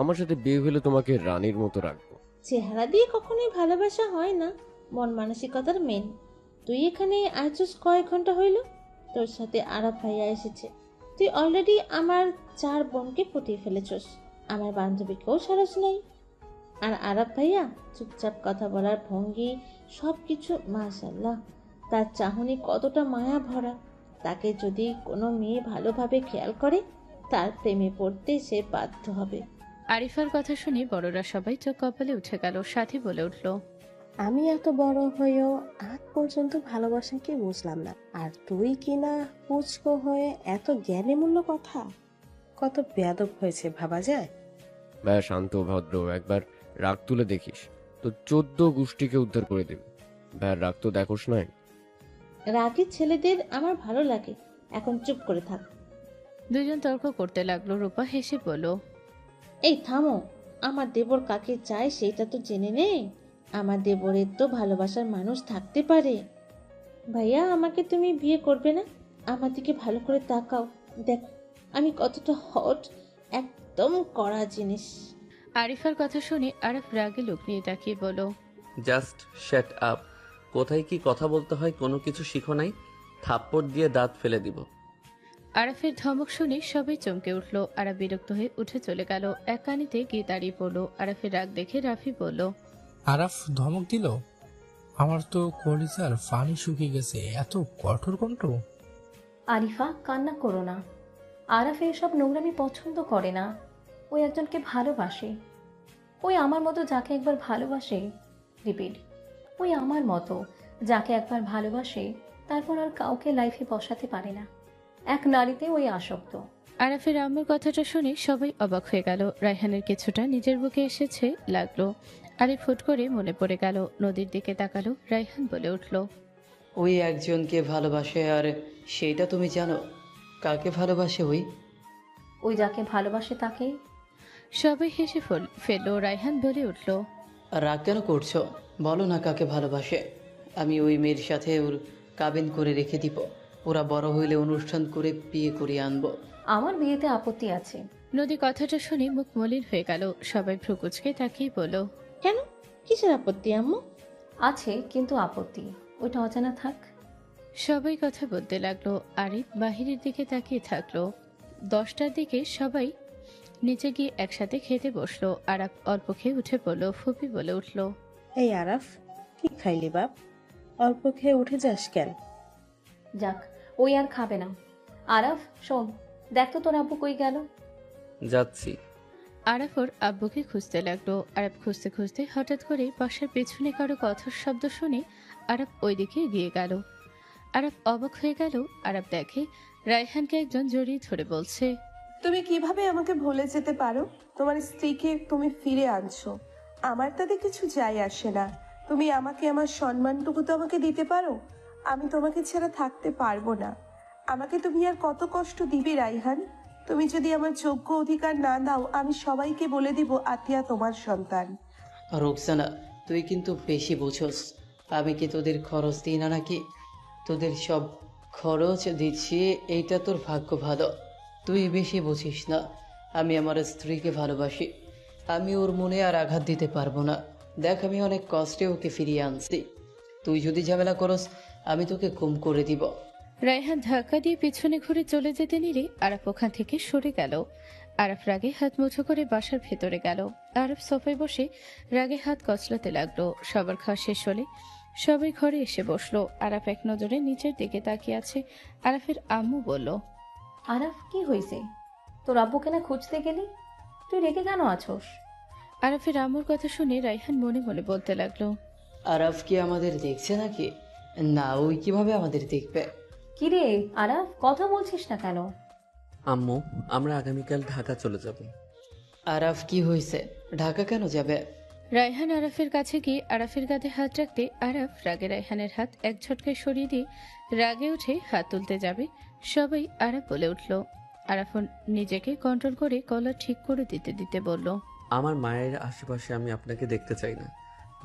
আমার সাথে বিয়ে হলে তোমাকে রানীর মতো রাখবো। চেহারা দিয়ে কখনোই ভালোবাসা হয় না, মন মানসিকতার মেন। তুই এখানে আইছস কয়েক ঘন্টা হইল, তোর সাথে আরাফ ভাইয়া এসেছে। তুই অলরেডি আমার 4 বোনকে পটিয়ে ফেলেছস, আমার বান্ধবীকেও সারস নাই। আর আরাফ ভাইয়া চুপচাপ কথা বলার ভঙ্গি সবকিছু মাশাআল্লাহ। তার চাহনি কতটা মায়া ভরা। তাকে যদি কোনো মেয়ে ভালোভাবে খেয়াল করে, তার প্রেমে পড়তে সে বাধ্য হবে। আরিফার কথা শুনে বড়রা সবাই চোখ কপালে উঠে গেল। সাথী বলে উঠল, আমি এত বড় হয়েও আজ পর্যন্ত ভালোবাসাকে বুঝলাম না, আর তুই কিনা পুচকো হয়ে এত জ্ঞানী মূল্য কথা। কত বেয়াদব হয়েছে ভাবা যায়। ভাইয়া শান্ত ভদ্র, একবার রাগ তুলে দেখিস তো 14 গোষ্ঠীকে উদ্ধার করে দেবে। ভাইয়ার রাগ তো দেখোস নাই। রাগী ছেলেদের আমার ভালো লাগে, এখন চুপ করে থাক। দুজন তর্ক করতে লাগলো। রূপা হেসে বলল, এই থামো, আমার দেবর কাকে চায় সেটা তো জেনে নে। আমার দেবরের তো ভালোবাসার মানুষ থাকতে পারে। ভাইয়া, আমাকে তুমি বিয়ে করবে না? আমার দিকে ভালো করে তাকাও, দেখো আমি কতটা হট, একদম কড়া জিনিস। আরিফার কথা শুনে আরাফ রাগে লোক নিয়ে তাকিয়ে বলল, জাস্ট শ্যাট আপ। কোথায় কি কথা বলতে হয় কোনো কিছু শিখো নাই? থাপ্পড় দিয়ে দাঁত ফেলে দিব। আরাফের ধমক শুনে সবাই চমকে উঠল। আরাফ বিরক্ত হয়ে উঠে চলে গেল। এক কানিতে গিয়ে দাঁড়িয়ে পড়ল। আরাফের রাগ দেখে রাফি বলল, আরাফ ধমক দিল? আমার তো কলিজার পানি শুকিয়ে গেছে, এত কঠোর কণ্ঠ। আরিফা, কান্না করো না। আরাফ এসব নোংরামি পছন্দ করে না। ওই একজনকে ভালোবাসে। ওই আমার মতো যাকে একবার ভালোবাসে, রিপিট, ওই আমার মতো যাকে একবার ভালোবাসে তারপর আর কাউকে লাইফে বসাতে পারে না। এক নারীতে ওই আসক্ত। আরাফের আম্মুর কথাটা শুনে সবাই অবাক হয়ে গেল। রায়হানের কিছুটা নিজের বুকে এসেছে লাগলো। আরিফ ফুট করে মনে পড়ে গেল। নদীর দিকে তাকালো। রায়হান বলে উঠল, ওই একজনকে ভালোবাসে, আর সেইটা তুমি জানো? কাকে ভালোবাসে? ওই যাকে ভালোবাসে তাকে। সবাই হেসে ফেললো। রায়হান বলে উঠল, রাগ কেন করছো? বলো না কাকে ভালোবাসে। আমি ওই মেয়ের সাথে ওর কাবিন করে রেখে দিব। ওরা বড় হইলে অনুষ্ঠান করে বিয়ে করিয়ে আনবো। আমার বিয়েতে আপত্তি আছে। নদী কথাটা শুনে মুখ মলিন হয়ে গেল। সবাই ভ্রুকুচকে তাকিয়ে বলল, কেন, কিসের আপত্তি আম্মু? আছে, কিন্তু আপত্তি ওইটা অজানা থাক। সবাই কথা বলতে লাগলো। আরিফ বাহিরের দিকে তাকিয়ে থাকলো। 10টার দিকে সবাই নিচে গিয়ে একসাথে খেতে বসলো। আরাফ অল্প খেয়ে উঠে পড়ল। ফুপি বলে উঠল, এই আরাফ, কি খাইলি বাপ? অল্প খেয়ে উঠে যাস কেন? যাক, ওই আর খাবে না। আরাফ শোন, দেখ তো তোর আব্বু কই গেল। যাচ্ছি। আরাফ ওর আব্বুকে খুঁজতে লাগলো। আরাফ খুঁজতে খুঁজতে হঠাৎ করে বাসার পেছনে কারো কথার শব্দ শুনে আরাফ ওইদিকে এগিয়ে গেল। আরাফ অবাক হয়ে গেল। আরাফ দেখে রায়হানকে একজন জড়িয়ে ধরে বলছে, তুমি কিভাবে আমাকে ভুলে যেতে পারো? তোমার স্ত্রীকে তুমি ফিরে আনছো, আমার তাতে কিছু যায় আসে না। তুমি আমাকে আমার সম্মানটুকু তো আমাকে দিতে পারো। আমি তোমাকে ছাড়া থাকতে পারবো না। আমাকে তুমি আর কত কষ্ট দিবে রাইহান? তুমি যদি আমার যোগ্য অধিকার না দাও, আমি সবাইকে বলে দিব আতিয়া তোমার সন্তান। রোকসানা, তুই কিন্তু বেশি বুঝোস। আমি কি তোদের খরচ দিই না নাকি? তোদের সব খরচ দিচ্ছি, এইটা তোর ভাগ্য ভালো। তুই বেশি বুঝিস না। আমি আমার স্ত্রীকে ভালোবাসি। আমি ওর মনে আর আঘাত দিতে পারবো না। দেখ, আমি অনেক কষ্টে ওকে ফিরিয়ে আনছি। তুই যদি ঝামেলা করস, আমি তোকে গুম করে দিব। রায়হান ধাক্কা দিয়ে পিছনে ঘুরে চলে যেতে নিলে আরাফ ওখান থেকে সরে গেল। আরাফ রাগে হাত মুঠো করে বাসার ভেতরে গেল। আরাফ সোফায় বসে রাগে হাত কচলাতে লাগলো। সবার খাওয়া শেষ হলে সবাই ঘরে এসে বসলো। আরাফ এক নজরে নিচের দিকে তাকিয়ে আছে। আরাফের আম্মু বলল, আরাফ কি হয়েছে? তোর আব্বুকে না খুঁজতে গেলি? তুই রেগে কেন আছোস? আরাফের আম্মুর কথা শুনে রায়হান মনে মনে বলতে লাগলো, আরাফ কি আমাদের দেখছে নাকি? না, ওই কিভাবে আমাদের দেখবে? কিরে আরাফ, কথা বলছিস না কেন? আম্মু, আমরা আগামীকাল ঢাকা চলে যাব। আরাফ কি হয়েছে? ঢাকা কেন যাবে? রায়হান আরাফের কাছে গিয়ে আরাফের কাঁধে হাত রাখতে আরাফ রাগে রায়হানের হাত এক ঝটকায় সরিয়ে দিয়ে রাগে উঠে হাত তুলতে যাবে। সবাই আরাফ বলে উঠল। আরাফ নিজেকে কন্ট্রোল করে কলার ঠিক করে দিতে দিতে বলল, আমার মায়ের আশেপাশে আমি আপনাকে দেখতে চাই না।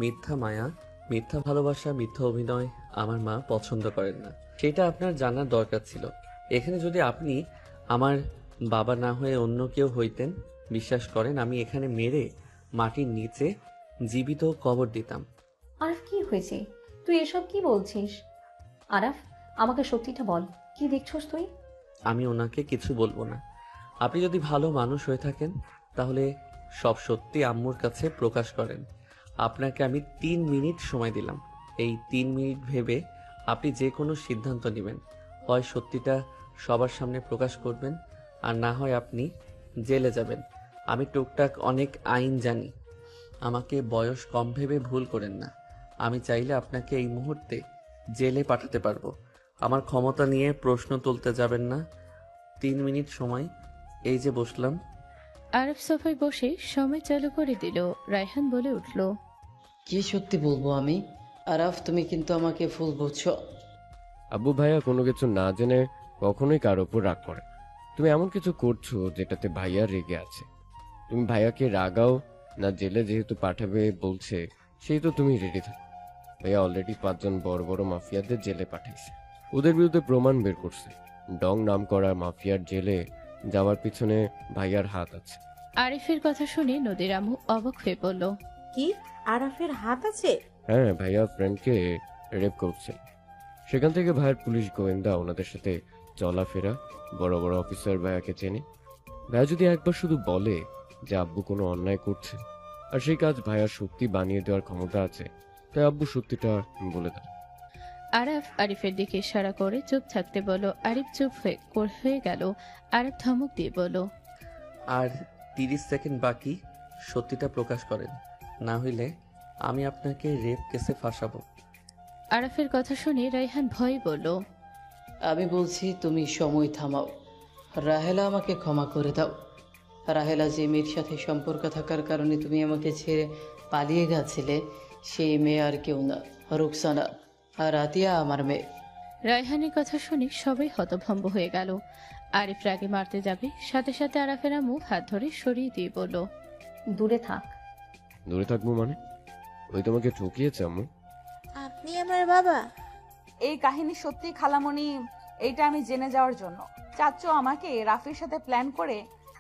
মিথ্যা মায়া, মিথ্যা ভালোবাসা, মিথ্যা অভিনয় আমার মা পছন্দ করেন না। সেটা আপনার জানার দরকার ছিল। এখানে যদি আপনি আমার বাবা না হয়ে অন্য কেউ হইতেন, বিশ্বাস করেন আমি এখানে মেরে মাটির নিচে জীবিত কবর দিতাম। আরাফ কি হয়েছে? তুই এসব কি বলছিস? আরাফ, আমাকে সত্যিটা বল, কি দেখছস তুই? আমি ওনাকে কিছু বলবো না। আপনি যদি ভালো মানুষ হয়ে থাকেন তাহলে সব সত্যি আম্মুর কাছে প্রকাশ করেন। আপনাকে আমি 3 মিনিট সময় দিলাম। এই 3 মিনিট ভেবে আপনি যে কোনো সিদ্ধান্ত নেবেন। হয় সত্যিটা সবার সামনে প্রকাশ করবেন, আর না হয় আপনি জেলে যাবেন। আমি টুকটাক অনেক আইন জানি। আমাকে বয়স কম ভেবে ভুল করেন না। আমি চাইলে আপনাকে এই মুহূর্তে জেলে পাঠাতে পারবো। আমার ক্ষমতা নিয়ে প্রশ্ন তুলতে যাবেন না। 3 মিনিট সময়, এই যে বসলাম। আরাফ সোফায় বসে সময় চালু করে দিল। রায়হান বলে উঠল, কি সত্যি বলবো আমি? আরাফ, তুমি কিন্তু আমাকে ভুল বুঝছো। আব্বু ভাইয়া কোনো কিছু না জেনে কখনোই কার ওপর রাগ করে। তুমি এমন কিছু করছো যেটাতে ভাইয়া রেগে আছে। তুমি ভাইয়াকে রাগাও না, জেলে যেহেতু পাঠাবে বলছে সেই তো তুমি রেডি থাকো। ভাইয়া অলরেডি 5 জন বড় বড় মাফিয়াদের জেলে পাঠাইছে। ওদের বিরুদ্ধে প্রমাণ বের করছে। ডং নাম করা মাফিয়ার জেলে যাওয়ার পিছনে ভাইয়ার হাত আছে। আরিফের কথা শুনে নদীর আম্মু অবাক হয়ে বলল, কি আরাফের হাত আছে? হ্যাঁ, ভাইয়া ফ্রেন্ডকে রেপ করছে। সেখান থেকে ভাইয়ের পুলিশ গোয়েন্দা ওনাদের সাথে চলাফেরা। বড় বড় অফিসার ভাইয়াকে চেনে। ভাইয়া যদি একবার শুধু বলে যে আব্বু কোনো অন্যায় করছে আর সেই কাজ ভাইয়ার সত্যি বানিয়ে দেওয়ার ক্ষমতা আছে, তাই আব্বু সত্যিটা বলে দেয়। আরাফ আরিফের দিকে ইশারা করে চুপ থাকতে বলল। আরিফ চুপ হয়ে গেল। আরাফ ধমক দিয়ে বলল, আর 30 সেকেন্ড বাকি, সত্যিটা প্রকাশ করেন, না হইলে আমি আপনাকে রেপ কেসে ফাঁসাবো। আরাফের কথা শুনে রায়হান ভয় বলল, আমি বলছি তুমি সময় থামাও। রাহেলা আমাকে ক্ষমা করে দাও। রাহেলা যে মেয়ের সাথে সম্পর্ক থাকার কারণে তুমি আমাকে ছেড়ে পালিয়ে গেছিলে, সেই মেয়ে আর কেউ না, রুকসানা। আর আতিয়া আমার মেয়ে। রায়হানের কথা শুনে সবাই হতভম্ব হয়ে গেল। আরিফ রাগে মারতে যাবে, সাথে সাথে আরাফের আম্মু হাত ধরে সরিয়ে দিয়ে বলল, দূরে থাক। দূরে থাকবো মানে? ওই তোমাকে ঠকিয়েছে আম্মু? আপনি আমার বাবা? এই কাহিনী সত্যি খালামণি, এইটা আমি জেনে যাওয়ার জন্য চাচ্চু আমাকে রাফির সাথে প্ল্যান করে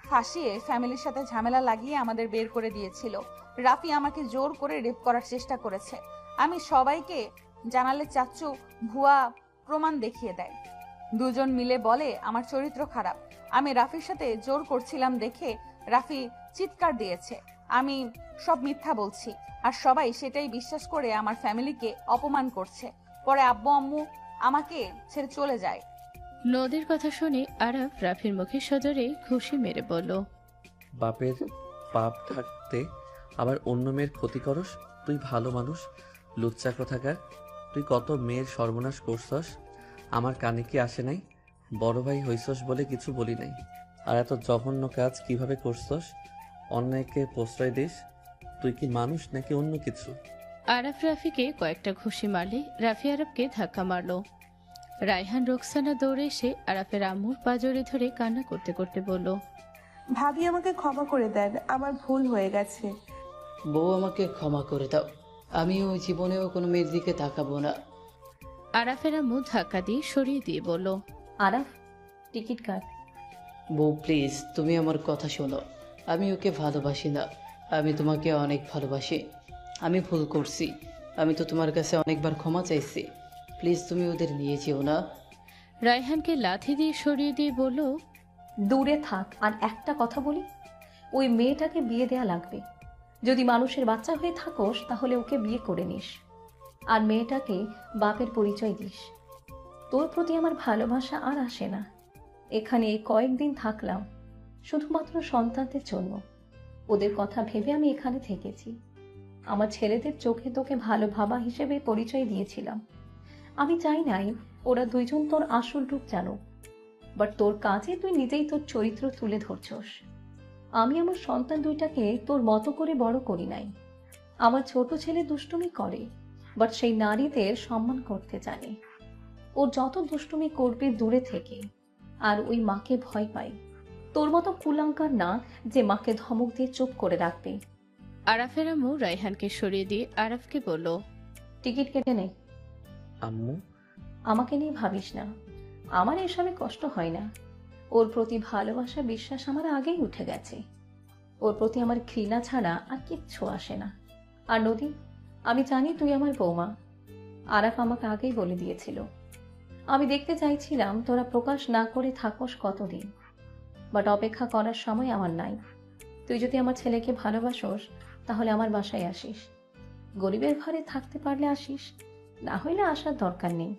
ফাঁসিয়ে ফ্যামিলির সাথে ঝামেলা লাগিয়ে আমাদের বের করে দিয়েছিল। রাফি আমাকে জোর করে রেপ করার চেষ্টা করেছে। আমি সবাইকে জানালে চাচ্চু ভুয়া প্রমাণ দেখিয়ে দেয়। দুজন মিলে বলে আমার চরিত্র খারাপ। আমি রাফির সাথে জোর করছিলাম দেখে রাফি চিৎকার দিয়েছে। আমি সব মিথ্যা বলছি, আর সবাই সেটাই বিশ্বাস করে আমার ফ্যামিলিকে অপমান করছে। পরে আব্বু আম্মু আমাকে ছেড়ে চলে যায়। নদীর কথা শুনে আরাফ রাফির মুখে সজোরে ঘুষি মেরে বলল, বাপের পাপ থাকতে আবার অন্য মেয়ের ক্ষতি করস? তুই ভালো মানুষ, লুচ্চা কোথাকার। তুই কত মেয়ের সর্বনাশ করছস, আমার কানে কি আসে নাই? বড় ভাই হইছস বলে কিছু বলি নাই। আর এত জঘন্য কাজ কিভাবে করছস? অন্যায়কে প্রশ্রয় দিস? তুই কি মানুষ নাকি অন্য কিছু? আরাফ রাফিকে কয়েকটা ঘুষি মারলে রাফি আরাফকে ধাক্কা মারলো। রায়হান রোকসানা দৌড়ে এসে আরাফের আম্মুর পা জড়িয়ে ধরে কান্না করতে করতে বলল, ভাবি আমাকে ক্ষমা করে দেন, আমার ভুল হয়ে গেছে। বউ আমাকে ক্ষমা করে দাও। আমি ওই জীবনেও কোনো মেয়ের দিকে তাকাবো না। আরাফের আম্মু ধাক্কা দিয়ে সরিয়ে দিয়ে বলল, আরাফ, টিকিট কাট। বউ প্লিজ, তুমি আমার কথা শোনো। আমি ওকে ভালোবাসি না, আমি তোমাকে অনেক ভালোবাসি। আমি ভুল করছি, আমি তো তোমার কাছে অনেকবার ক্ষমা চাইছি। প্লিজ তুমি ওদের নিয়ে যেও না। রায়হানকে লাথি দিয়ে সরিয়ে দিয়ে বলল, দূরে থাক। আর একটা কথা বলি, ওই মেয়েটাকে বিয়ে দেয়া লাগবে। যদি মানুষের বাচ্চা হয়ে থাকোস তাহলে ওকে বিয়ে করে নিস, আর মেয়েটাকে বাপের পরিচয় দিস। তোর প্রতি আমার ভালোবাসা আর আসে না। এখানে এই কয়েকদিন থাকলাম শুধুমাত্র সন্তানদের জন্য। ওদের কথা ভেবে আমি এখানে থেকেছি। আমার ছেলেদের চোখে তোকে ভালো ভাবা হিসেবে পরিচয় দিয়েছিলাম। আমি চাই নাই ওরা দুইজন তোর আসল রূপ জানুক, বাট তোর কাজে তুই নিজেই তোর চরিত্র তুলে ধরছস। আমি আমার সন্তান দুইটাকে তোর মতো করে বড় করি নাই। আমার ছোট ছেলে দুষ্টুমি করে, বাট সেই নারীদের সম্মান করতে জানে। ওর যত দুষ্টুমি করবে দূরে থেকে, আর ওই মাকে ভয় পায়। তোর মতো কুলাঙ্কার না যে মাকে ধমক দিয়ে চুপ করে রাখবে। আরাফের আম্মু রায়হানকে সরিয়ে দিয়ে আরাফকে বলল, টিকিট কেটে নে। আম্মু, আমাকে নিয়ে ভাবিস না, আমার এসবে কষ্ট হয় না। ওর প্রতি ভালোবাসা বিশ্বাস আমার আগেই উঠে গেছে। ওর প্রতি আমার ঘৃণা ছাড়া আর কিচ্ছু আসে না। আর নদী, আমি জানি তুই আমার বৌমা। আরাফ আমাকে আগেই বলে দিয়েছিল। আমি দেখতে চাইছিলাম তোরা প্রকাশ না করে থাকোস কতদিন, বাট অপেক্ষা করার সময় আমার নাই। তুই যদি আমার ছেলেকে ভালোবাসোস তাহলে আমার বাসায় আসিস। গরিবের ঘরে থাকতে পারলে আসিস, না হইলে আসার দরকার নেই।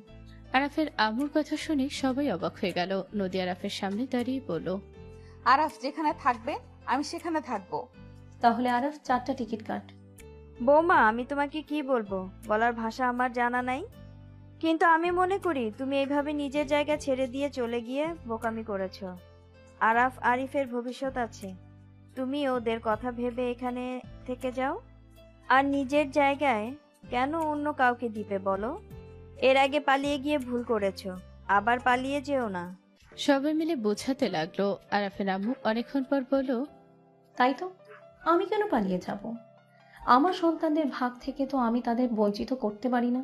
আরাফের আম্মুর কথা শুনে সবাই অবাক হয়ে গেল। নদী আরাফের সামনে দাঁড়িয়ে বলল, আরাফ যেখানে থাকবে আমি সেখানে থাকবো। তাহলে আরাফ 4টা টিকিট কাট। বৌমা, আমি তোমাকে কি বলবো, বলার ভাষা আমার জানা নাই। কিন্তু আমি মনে করি তুমি এইভাবে নিজের জায়গা ছেড়ে দিয়ে চলে গিয়ে বোকামি করেছো। আরাফ আরিফের ভবিষ্যৎ আছে। তুমি ওদের কথা ভেবে এখানে থেকে যাও। আর নিজের জায়গায় কেন অন্য কাউকে দিবে বলো? এর আগে পালিয়ে গিয়ে ভুল করেছো, আবার পালিয়ে যেও না। সবাই মিলে বোঝাতে লাগলো। আরাফের আম্মু অনেকক্ষণ পর বলল, তাই তো, আমি কেন পালিয়ে যাব? আমার সন্তানদের ভাগ থেকে তো আমি তাদের বঞ্চিত করতে পারি না।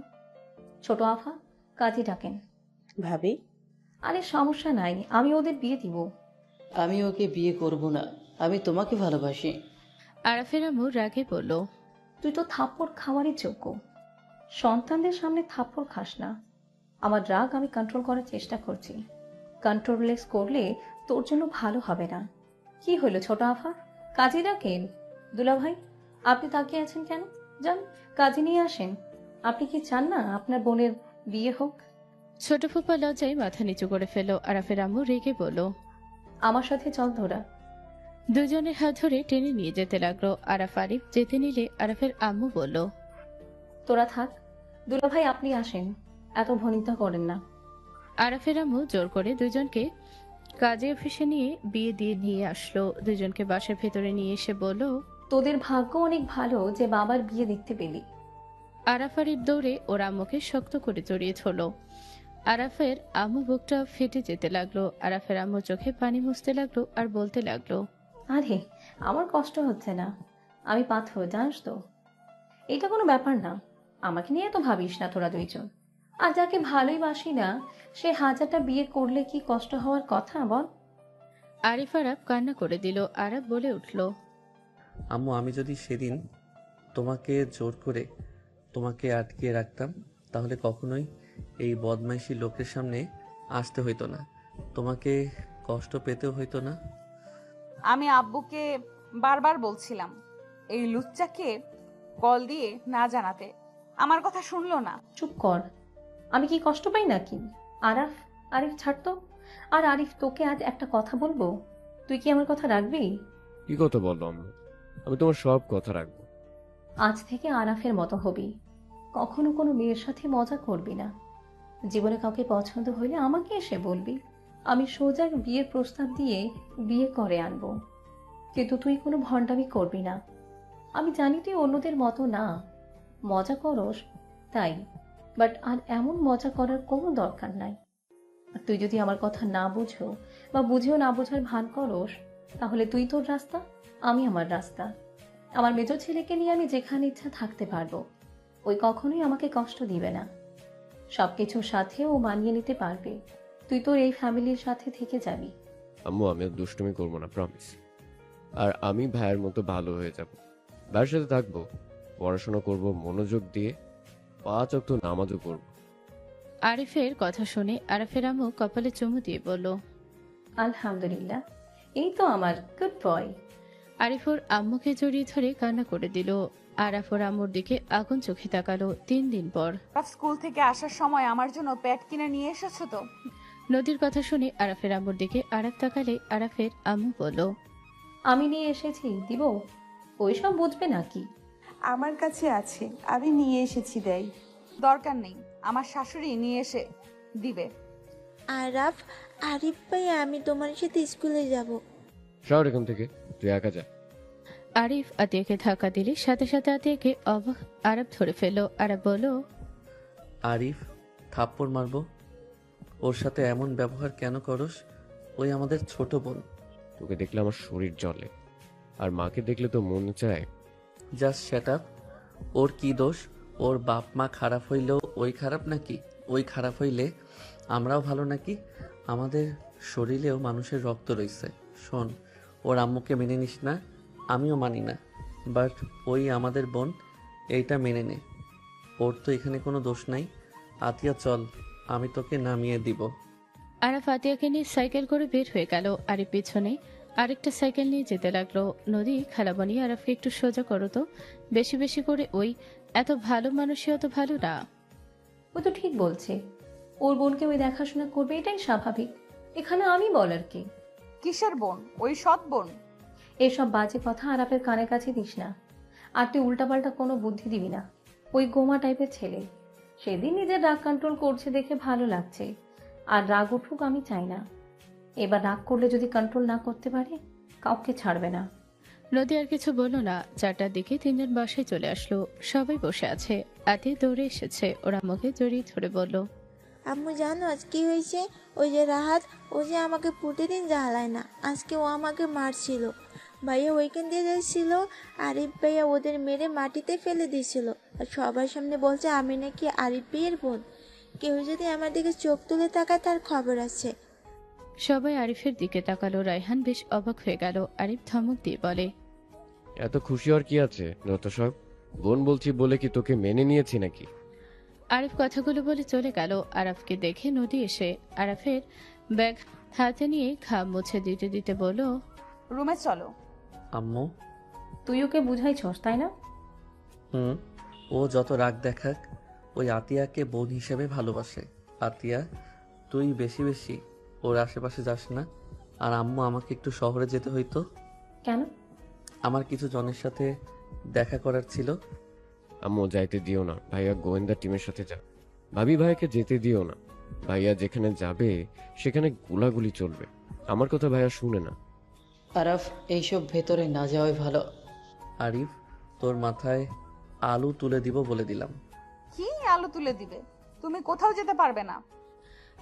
ছোট আফা, কাজী ডাকেন। ভাবি, আরে সমস্যা নাই, আমি ওদের বিয়ে দিব। আমি ওকে বিয়ে করব না, আমি তোমাকে ভালোবাসি। আরাফের আম্মু রাগে বলল, তুই তো থাপ্পড় খাওয়ারই যোগ্য। সন্তানদের সামনে থাপ্পড় খাস না। আমার রাগ আমি কন্ট্রোল করার চেষ্টা করছি। কন্ট্রোললেস করলে তোর জন্য ভালো হবে না। কি হলো ছোট আফা, কাজী ডাকেন। দুলা ভাই, আপনি তাকিয়ে আছেন কেন? যান, কাজী নিয়ে আসেন। আপনি কি চান না আপনার বোনের বিয়ে হোক? ছোট ফুপা লজ্জায় মাথা নিচু করে ফেল। আরাফের আম্মু রেগে বলল, আমার সাথে চল তোরা। দুজনের হাত ধরে টেনে নিয়ে যেতে লাগলো। আরাফ আরিফ যেতে নিলে আরাফের আম্মু বলল, তোরা থাক, দুলা ভাই আপনি আসেন, এত ভনিতা করেন না। আরাফের আম্মু জোর করে দুজনকে কাজী অফিসে নিয়ে বিয়ে দিয়ে নিয়ে আসলো। দুজনকে বাসার ভেতরে নিয়ে এসে বলল, তোদের ভাগ্য অনেক ভালো যে বাবার বিয়ে দেখতে পেলি। আরাফ আরিফ দৌড়ে ওর আম্মুকে শক্ত করে জড়িয়ে ধরল। আরাফের আম্মু বুকটা ফেটে যেতে লাগলো। আরাফের আম্মু চোখে পানি মুছতে লাগলো আর বলতে লাগলো, আরে আমার কষ্ট হচ্ছে না, আমি পাথর, জানিস তো। এটা কোনো ব্যাপার না, আমাকে নিয়ে তো ভাবিস না তোরা দুইজন। আর যাকে ভালোই বাসি না সে 1000টা বিয়ে করলে কি কষ্ট হওয়ার কথা বল? আরিফ আরাফ কান্না করে দিল। আরাফ বলে উঠল, আম্মু, আমি যদি সেদিন তোমাকে জোর করে তোমাকে আটকিয়ে রাখতাম তাহলে কখনোই এই বদমাইশি লোকের সামনে আসতে হইতো না, তোমাকে কষ্ট পেতেও হইতো না। আমি আব্বুকে বারবার বলছিলাম এই লুচ্চাকে কল দিয়ে না জানাতে, আমার কথা শুনলো না। চুপ কর, আমি কি কষ্ট পাই নাকি? আরাফ, আরিফ ছাড় তো। আর আরিফ, তোকে আজ একটা কথা বলবো, তুই কি আমার কথা রাখবি? কি কথা বললো আম্মু? আমি তোমার সব কথা রাখবো। আজ থেকে আরাফের মতো হবি, কখনো কোনো মেয়ের সাথে মজা করবি না। জীবনে কাউকে পছন্দ হইলে আমাকে এসে বলবি, আমি সোজা বিয়ের প্রস্তাব দিয়ে বিয়ে করে আনবো। কিন্তু তুই কোনো ভণ্ডামি করবি না। আমি জানি তুই অন্যদের মতো না, মজা করস তাই, বাট আর এমন মজা করার কোনো দরকার নাই। আর তুই যদি আমার কথা না বুঝো বা বুঝেও না বোঝার ভান করস, তাহলে তুই তোর রাস্তা, আমি আমার রাস্তা। আমার মেজো ছেলেকে নিয়ে আমি যেখানে ইচ্ছা থাকতে পারবো। ওই কখনোই আমাকে কষ্ট দিবে না। সবকিছুর সাথে ও মানিয়ে নিতে পারবে। তুই তোর এই ফ্যামিলির সাথে থেকে যাবি। আম্মু, আমি আর দুষ্টুমি করবো না, প্রমিস। আর আমি ভাইয়ের মতো ভালো হয়ে যাব, ভাইয়ের সাথে থাকবো, পড়াশোনা করব মনোযোগ দিয়ে, 5 ওয়াক্ত নামাজও করব। আরিফের কথা শুনে আরাফের আম্মু কপালে চুমু দিয়ে বলল, আলহামদুলিল্লাহ, এই তো আমার গুড বয়। আরিফ ওর আম্মুকে জড়িয়ে ধরে কান্না করে দিল। আরাফ ওর আম্মুর দিকে আগুন চোখে তাকালো। 3 দিন পর স্কুল থেকে আসার সময় আমার জন্য প্যাড কিনে নিয়ে এসেছো তো? নদীর কথা শুনে আরাফের আম্মুর দিকে আরাফ তাকালে আরাফের আম্মু বলল, আমি নিয়ে এসেছি, দিব? ওইসব বুঝবে নাকি? আমার কাছে আছে, আমি নিয়ে এসেছি, দেয়। দরকার নেই, আমার শাশুড়ি নিয়ে এসে দিবে। আরাফ, আরিফ ভাইয়া, আমি তোমার সাথে স্কুলে যাব। সর এখান থেকে, তুই একা যা। আরিফ আতিয়াকে ধাক্কা দিলে সাথে সাথে আতিয়াকে অবাক আরাফ ধরে ফেলল। আরাফ বলল, আরিফ, থাপ্পড় মারবো? ওর সাথে এমন ব্যবহার কেন করস? ওই আমাদের ছোট বোন। তোকে দেখলে আমার শরীর জ্বলে, আর মাকে দেখলে তো মনে চায়। Just shut up. ওর কি দোষ? ওর বাপ মা খারাপ হইলেও ওই খারাপ নাকি? ওই খারাপ হইলে আমরাও ভালো নাকি? আমাদের শরীরেও মানুষের রক্ত রয়েছে। শোন, ওর আম্মুকে মেনে নিস না, আমিও মানি না, বাট ওই আমাদের বোন, এইটা মেনে নে। ওর তো এখানে কোনো দোষ নাই। আতিয়া চল, আমি তোকে নামিয়ে দিব। আরাফ আতিয়াকে নিয়ে সাইকেল করে বের হয়ে গেল। আরিফ পিছনে আরেকটা সাইকেল নিয়ে যেতে লাগলো। নদী খালাবনি, আরাফকে একটু সোজা করো তো, বেশি বেশি করে। ওই এত ভালো মানুষই অত ভালো না। ও তো ঠিক বলছে, ওর বোনকে ওই দেখাশোনা করবে, এটাই স্বাভাবিক। এখানে আমি বলার কি? কিসের বোন? ওই সৎ বোন। এসব বাজে কথা আরাফের কানের কাছে দিস না। আর তুই উল্টাপাল্টা কোনো বুদ্ধি দিবি না। ওই গোমা টাইপের ছেলে। সেদিন নিজের রাগ কন্ট্রোল করছে দেখে ভালো লাগছে, আর রাগ উঠুক আমি চাই না। এবার রাগ করলে যদি কন্ট্রোল না করতে পারে, কাউকে ছাড়বে না। নদী আর কিছু বলল না। 4টার দিকে 3জন বাসায় চলে আসলো। সবাই বসে আছে। আতি দৌড়ে এসেছে, ওরা আমাকে জড়িয়ে ধরে বলল, আম্মু জানো আজ কি হয়েছে? ওই যে রাহাত, ও যে আমাকে প্রতিদিন জ্বালায় না, আজকে ও আমাকে মারছিল। ভাইয়া ওইখান দিয়ে যাচ্ছিল, আরিফ ভাইয়া ওদের মেরে মাটিতে ফেলে দিয়েছিল, আর সবার সামনে বলছে আমি নাকি আরিফ ভাইয়ের বোন। কেউ যদি আমার দিকে চোখ তুলে তাকায় তার খবর আছে। সবাই আরিফের দিকে তাকালো। রায়হান বেশ অবাক হয়ে গেল। আরিফ ধমক দিয়ে বলে, এত খুশি হওয়ার কি আছে যত সব? বোন বলছি বলে কি তোকে মেনে নিয়েছি নাকি? আরিফ কথাগুলো বলে চলে গেল। আরাফকে দেখে নদী এসে আরাফের ব্যাগ হাতে নিয়ে ঘাম মুছে দিতে দিতে বলল, রুমে চলো। আম্মু? তুই ওকে বুঝাইছস তাই না? ও যত রাগ দেখাক, ওই আতিয়াকে বোন হিসেবে ভালোবাসে। আতিয়া, তুই বেশি বেশি ওর আশেপাশে যাস না। আর আম্মু, আমাকে একটু শহরে যেতে হইতো। কেন? আমার কিছু জনের সাথে দেখা করার ছিল। আম্মু যাইতে দিও না, ভাইয়া গোয়েন্দা টিমের সাথে যা। ভাবি ভাইয়াকে যেতে দিও না, ভাইয়া যেখানে যাবে সেখানে গোলাগুলি চলবে। আমার কথা ভাইয়া শুনে না। আরাফ, এইসব ভেতরে না যাওয়াই ভালো। আরিফ, তোর মাথায় আলু তুলে দিব বলে দিলাম। কি আলু তুলে দিবে? তুমি কোথাও যেতে পারবে না।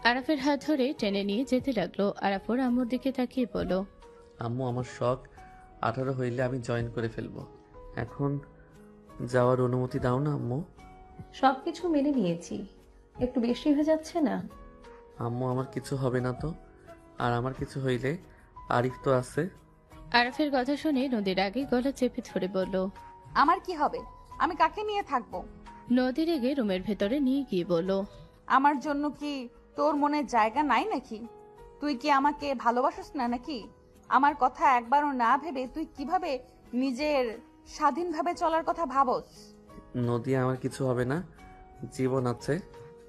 আরাফের হাত ধরে টেনে নিয়ে যেতে লাগলো। আরাফ ওর আম্মুর দিকে তাকিয়ে বলল, আম্মু, আমার শখ 18 হইলে আমি জয়েন করে ফেলবো। এখন যাওয়ার অনুমতি দাও না আম্মু? সবকিছু মেনে নিয়েছি, একটু বেশি হয়ে যাচ্ছে না? আম্মু, আমার কিছু হবে না তো? আর আমার কিছু হইলে আরিফ তো আছে। আরাফের কথা শুনে নদীর আগে গলা চেপে ধরে বলল, আমার কি হবে? আমি কাকে নিয়ে থাকবো? নদী রেগে রুমের ভেতরে নিয়ে গিয়ে বলল, আমার জন্য কি তোর মনে জায়গা নাই নাকি? তুই কি আমাকে ভালোবাসিস না নাকি? আমার কথা একবারও না ভেবে তুই কিভাবে নিজের স্বাধীনভাবে চলার কথা ভাবস? নদী, আমার কিছু হবে না। জীবন আছে,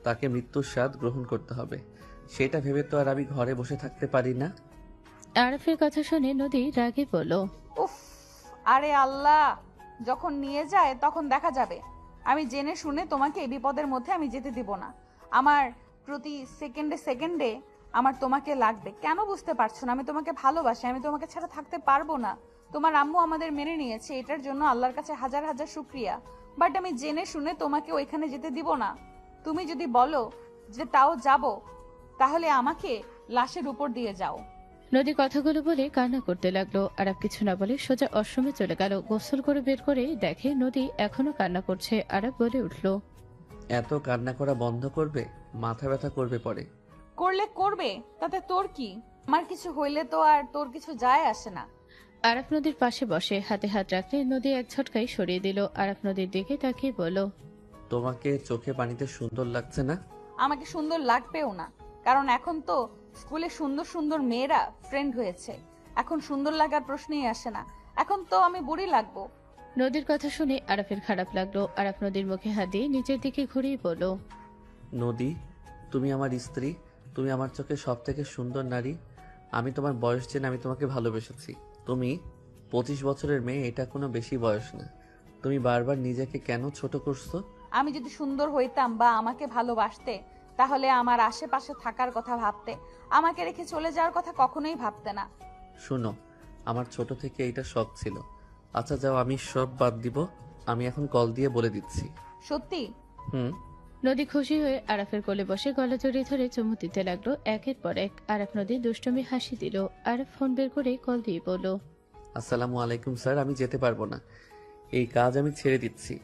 তাকে মৃত্যুর স্বাদ গ্রহণ করতে হবে। সেটা ভেবে তো আর আমি ঘরে বসে থাকতে পারি না। আরাফের কথা শুনে নদী রাগে বলল, উফ, আরে আল্লাহ, যখন নিয়ে যায় তখন দেখা যাবে। আমি জেনে শুনে তোমাকে এই বিপদের মধ্যে আমি যেতে দিব না। আমার প্রতি সেকেন্ডে সেকেন্ডে আমার তোমাকে লাগবে। কেন বুঝতে পারছো না? আমি তোমাকে ভালোবাসি, আমি তোমাকে ছাড়া থাকতে পারবো না। তোমার আম্মু আমাদের মেনে নিয়েছে, এটার জন্য আল্লাহর কাছে হাজার হাজার শুকরিয়া। বাট আমি জেনে শুনে তোমাকে ওইখানে যেতে দিব না। তুমি যদি বলো যে তাও যাব, তাহলে আমাকে লাশের উপর দিয়ে যাও। নদী কথাগুলো বলে কান্না করতে লাগলো। আরাফ কিছু না বলে সোজা অশ্রমে চলে গেল। গোসল করে বের করে দেখে নদী এখনো কান্না করছে। আরাফ বলে উঠল, এত কান্না করা বন্ধ করবে? মাথা ব্যথা করবে পরে। করলে করবে, তাতে তোর কি? আমার কিছু হইলে তো আর তোর কিছু যায় আসে না। আরাফ নদীর পাশে বসে হাতে হাত রাখলে নদী এক ঝটকায় সরিয়ে দিল। আরাফ নদীর দিকে তাকিয়ে বলল, তোমাকে চোখে পানিতে সুন্দর লাগছে না? আমাকে সুন্দর লাগবেও না, কারণ এখন তো স্কুলে সুন্দর সুন্দর মেয়েরা ফ্রেন্ড হয়েছে। এখন সুন্দর লাগার প্রশ্নই আসে না, এখন তো আমি বুড়ি লাগবো। নদীর কথা শুনে আরাফের খারাপ লাগলো। আরাফ নদীর মুখে হাত দিয়ে নিচের দিকে ঘুরিয়ে বলল, নদী, তুমি আমার স্ত্রী, তুমি আমার চোখে সব থেকে সুন্দর নারী। আমি তোমার বয়স জেনে আমি তোমাকে ভালোবেসেছি। তুমি 25 বছরের মেয়ে, এটা কোনো বেশি বয়স না। তুমি বারবার নিজেকে কেন ছোট করছো? আমি যদি সুন্দর হইতাম বা আমাকে ভালোবাসতে, তাহলে আমার আশেপাশে থাকার কথা ভাবতে, আমাকে রেখে চলে যাওয়ার কথা কখনোই ভাবতে না। শোনো, আমার ছোট থেকে এইটা শখ ছিল। আচ্ছা যাও, আমি সব বাদ দিব। আমি এখন কল দিয়ে বলে দিচ্ছি। সত্যি? হুম। নদী খুশি হয়ে আরাফের কোলে বসে গলা জড়িয়ে ধরে চুমু দিতে লাগলো একের পর এক। আরাফ নদী দুষ্টুমি হাসি দিল। আরাফ ফোন বের করে কল দিয়ে বলল, আসসালামু আলাইকুম স্যার, আমি যেতে পারবো না, এই কাজ আমি ছেড়ে দিচ্ছি।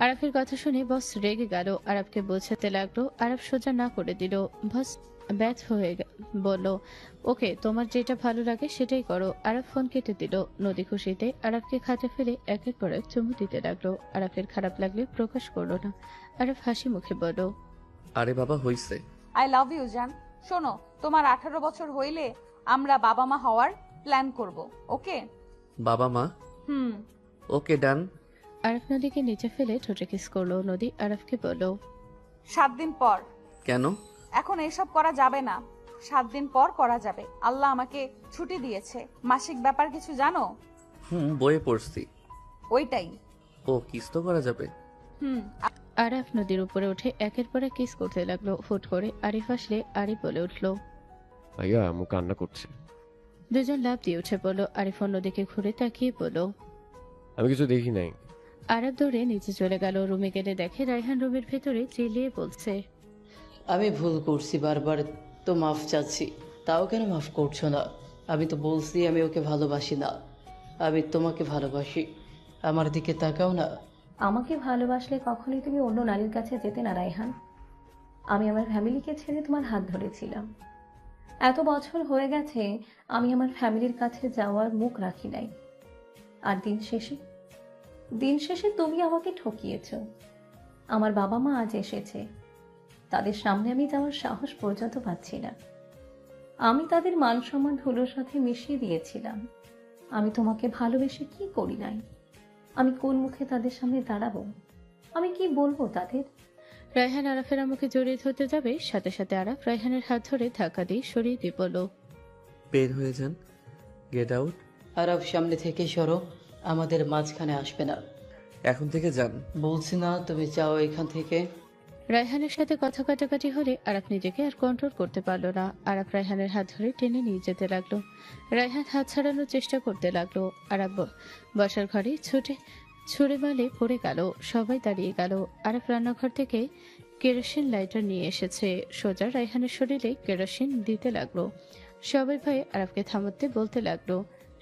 আরাফের কথা শুনে বস রেগে গেল। আরাফকে বোঝাতে লাগলো। আরাফ সোজা না করে দিল। বস ব্যথ হয়ে বলল, ওকে, তোমার যেটা ভালো লাগে সেটাই করো। আরাফ ফোন কেটে দিল। নদী খুশিতে আরাফকে খাটে ফেলে একের পর এক চুমু দিতে লাগলো। আরাফের খারাপ লাগলে প্রকাশ করলো না। আরাফ হাসি মুখে বলল, আরে বাবা, হইছে। আই লাভ ইউ জান। শোনো, তোমার 18 বছর হইলে আমরা বাবা মা হওয়ার প্ল্যান করব, ওকে? বাবা মা? হুম। ওকে, ডান। আরাফ নদীকে নিচে ফেলে ঠোঁটে কিস করলো। নদী আরাফকে বলল, 7 দিন পর। কেন? এখন এসব করা যাবে না, 7 দিন পর করা যাবে। আল্লাহ আমাকে ছুটি দিয়েছে। মাসিক ব্যাপার কিছু জানো? বইয়ে পড়ছি। ওইটাই। ও, কিস তো করা যাবে। হুম। আরাফ নদীর উপরে উঠে একের পর এক কিস করতে লাগলো। হুট করে আরিফ আসলে আরিফ বলে উঠলো, ভাইয়া আম্মু কান্না করছে। দুজন লাফ দিয়ে উঠে পড়ল। আরিফ অন্যদিকে ঘুরে তাকিয়ে বলল, আমি কিছু দেখি নাই। আরাফ দৌড়ে নিচে চলে গেল। রুমে গেলে দেখে রায়হান রুমের ভেতরে চিল্লিয়ে বলছে, আমি ভুল করছি, বারবার তো মাফ চাচ্ছি, তাও কেন মাফ করছো না? আমি তো বলছি আমি ওকে ভালোবাসি না, আমি তোমাকে ভালোবাসি। আমার দিকে তাকাও না। আমাকে ভালোবাসলে কখনোই তুমি অন্য নারীর কাছে যেতে না রায়হান। আমি আমার ফ্যামিলিকে ছেড়ে তোমার হাত ধরেছিলাম। এত বছর হয়ে গেছে আমি আমার ফ্যামিলির কাছে যাওয়ার মুখ রাখি নাই। আর দিন শেষে তুমি আমাকে ঠকিয়েছ। আমার বাবা মা আজ এসেছে, তাদের সামনে আমি যাওয়ার সাহস পর্যন্ত পাচ্ছি না। আমি তাদের মান সম্মান ধুলোর সাথে মিশিয়ে দিয়েছিলাম। আমি তোমাকে ভালোবেসে কি করি নাই? আমি কোন মুখে তাদের সামনে দাঁড়াবো? আমি কি বলবো তাদের? রায়হান আরাফের আম্মুকে জড়িয়ে ধরতে যাবে, সাথে সাথে আরাফ রায়হানের হাত ধরে ধাক্কা দিয়ে সরিয়ে দিয়ে বলল, বের হয়ে যান, গেট আউট। আরব সামনে থেকে সরো, আমাদের মাঝখানে আসবে না। এখন থেকে যান বলছি না, তুমি যাও এখান থেকে। রায়হানের সাথে কথা কাটাকাটি হলে আরাফ নিজেকে আর কন্ট্রোল করতে পারলো না। আরাফ রায়হানের হাত ধরে টেনে নিয়ে যেতে লাগলো। রায়হান হাত ছাড়ানোর চেষ্টা করতে লাগলো। আরাফ বসার ঘরে ছুড়ে মালে পড়ে গেল। সবাই দাঁড়িয়ে গেল। আরাফ রান্নাঘর থেকে কেরোসিন লাইটার নিয়ে এসেছে। সোজা রায়হানের শরীরে কেরোসিন দিতে লাগলো। সবাই ভয়ে আরাফকে থামাতে বলতে লাগলো।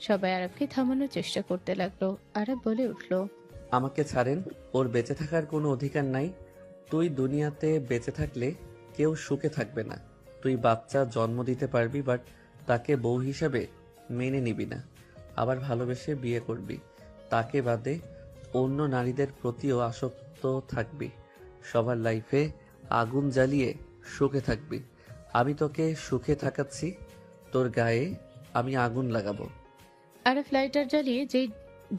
সবাই আরাফকে থামানোর চেষ্টা করতে লাগলো। আরাফ বলে উঠলো, আমাকে ছাড়েন, ওর বেঁচে থাকার কোনো অধিকার নাই। তুই দুনিয়াতে বেঁচে থাকলে কেউ সুখে থাকবে না। তুই বাচ্চা জন্ম দিতে পারবি, বাট তাকে বউ হিসাবে মেনে নিবি না। আবার ভালোবেসে বিয়ে করবি, তাকে বাদে অন্য নারীদের প্রতিও আসক্ত থাকবি। সবার লাইফে আগুন জ্বালিয়ে সুখে থাকবি। আমি তোকে সুখে থাকাচ্ছি, তোর গায়ে আমি আগুন লাগাবো। আরাফ লাইটার জ্বালিয়ে যেই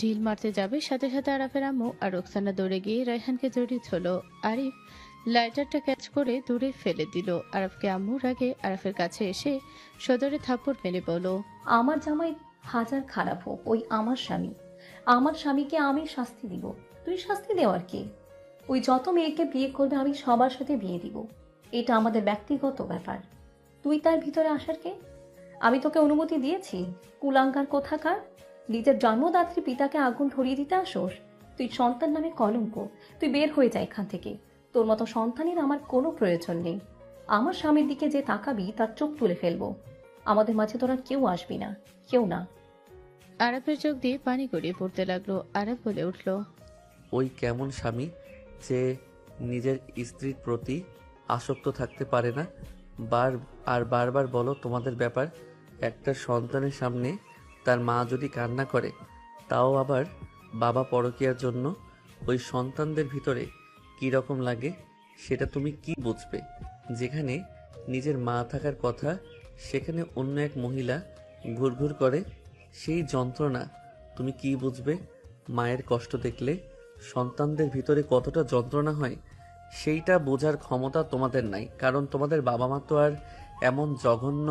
ঢিল মারতে যাবে, সাথে সাথে আরাফের আম্মু আর রোকসানা দৌড়ে গিয়ে রায়হানকে জড়িয়ে ধরল। আরিফ লাইটারটা ক্যাচ করে দূরে ফেলে দিল। আরাফকে আম্মুর আগে আরাফের কাছে এসে সদরে থাপ্পড় মেরে বলল, আমার জামাই হাজার খারাপ হোক, ওই আমার স্বামী। আমার স্বামীকে আমি শাস্তি দিব। তুই শাস্তি দেওয়ার কি? ওই যত মেয়েকে বিয়ে করবে আমি সবার সাথে বিয়ে দিব। এটা আমাদের ব্যক্তিগত ব্যাপার। তুই তার ভিতরে আসার কে? আমি তোকে অনুমতি দিয়েছি? কুলাঙ্গার কোথাকার! নিজের জন্মদাত্রী পিতাকে আগুন ধরিয়ে দিতে আসোস? তুই সন্তান নামে কলঙ্ক। তুই বের হয়ে যা এখান থেকে। তোর মতো সন্তানের আমার কোনো প্রয়োজন নেই। আমার স্বামীর দিকে যে তাকাবি তার চোখ তুলে ফেলবো। আমাদের মাঝে তোরা কেউ আসবি না, কেউ না। আরাফের চোখ দিয়ে পানি গড়িয়ে পড়তে লাগলো। আরাফ বলে উঠল, ওই কেমন স্বামী যে নিজের স্ত্রীর প্রতি আসক্ত থাকতে পারে না? বারবার বলো তোমাদের ব্যাপার। একটা সন্তানের সামনে তার মা যদি কান্না করে, তাও আবার বাবা পরকীয়ার জন্য, ওই সন্তানদের ভিতরে কি রকম লাগে সেটা তুমি কি বুঝবে? যেখানে নিজের মা থাকার কথা সেখানে অন্য এক মহিলা ঘুরঘুর করে। সেই যন্ত্রণা তুমি কি বুঝবে? মায়ের কষ্ট দেখলে সন্তানদের ভিতরে কতটা যন্ত্রণা হয় সেইটা বোঝার ক্ষমতা তোমাদের নাই, কারণ তোমাদের বাবা মা তো আর এমন জঘন্য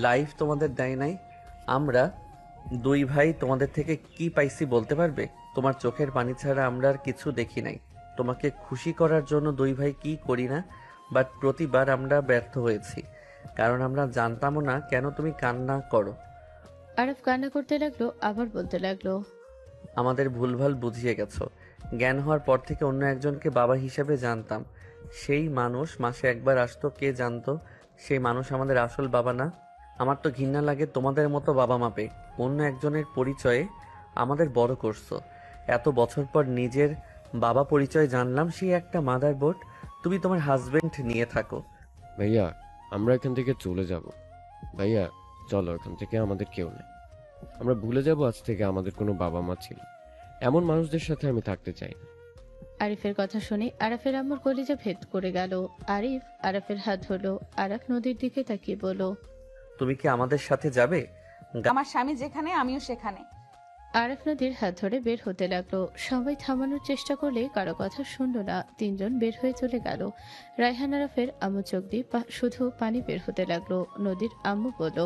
লাইফ তোমাদের দেয় নাই। আমরা দুই ভাই তোমাদের থেকে কি পাইছি বলতে পারবে? তোমার চোখের পানি ছাড়া আমরা আর কিছু দেখি নাই। তোমাকে খুশি করার জন্য দুই ভাই কি করি না, বাট প্রতিবার আমরা ব্যর্থ হয়েছি, কারণ আমরা জানতামও না কেন তুমি কান্না করো। আরব কান্না করতে লাগলো, আবার বলতে লাগলো, আমাদের ভুলভাল বুঝিয়ে গেছো। জ্ঞান হওয়ার পর থেকে অন্য একজনকে বাবা হিসেবে জানতাম। সেই মানুষ মাসে একবার আসতো, কে জানতো সেই মানুষ আমাদের আসল বাবা না। আমার তো ঘৃণা লাগে তোমাদের মতো বাবা মাপে অন্য একজনের পরিচয়ে আমাদের বড় করছো। এত বছর পর নিজের বাবা পরিচয় জানলাম, সেই একটা মাদার বোর্ড। তুমি তোমার হাজবেন্ড নিয়ে থাকো। ভাইয়া আমরা এখান থেকে চলে যাব। ভাইয়া চলো, এখান থেকে আমাদের কেউ নেই। আমরা ভুলে যাব আজ থেকে আমাদের কোনো বাবা মা ছিল। এমন মানুষদের সাথে আমি থাকতে চাই না। আরিফের কথা শুনে আরাফের আম্মুর কলিজা ভেদ করে গেল। আরিফ আরাফের হাত ধরলো। আরাফ নদীর দিকে তাকিয়ে বলল, তুমি কি আমাদের সাথে যাবে? আমার স্বামী যেখানে আমিও সেখানে। আরাফ নদীর হাত ধরে বের হতে লাগলো। সবাই থামানোর চেষ্টা করলে কারো কথা শুনলো না। তিনজন বের হয়ে চলে গেল। রায়হান আরাফের আম্মু চোখ দিয়ে শুধু পানি বের হতে লাগলো। নদীর আম্মু বলল,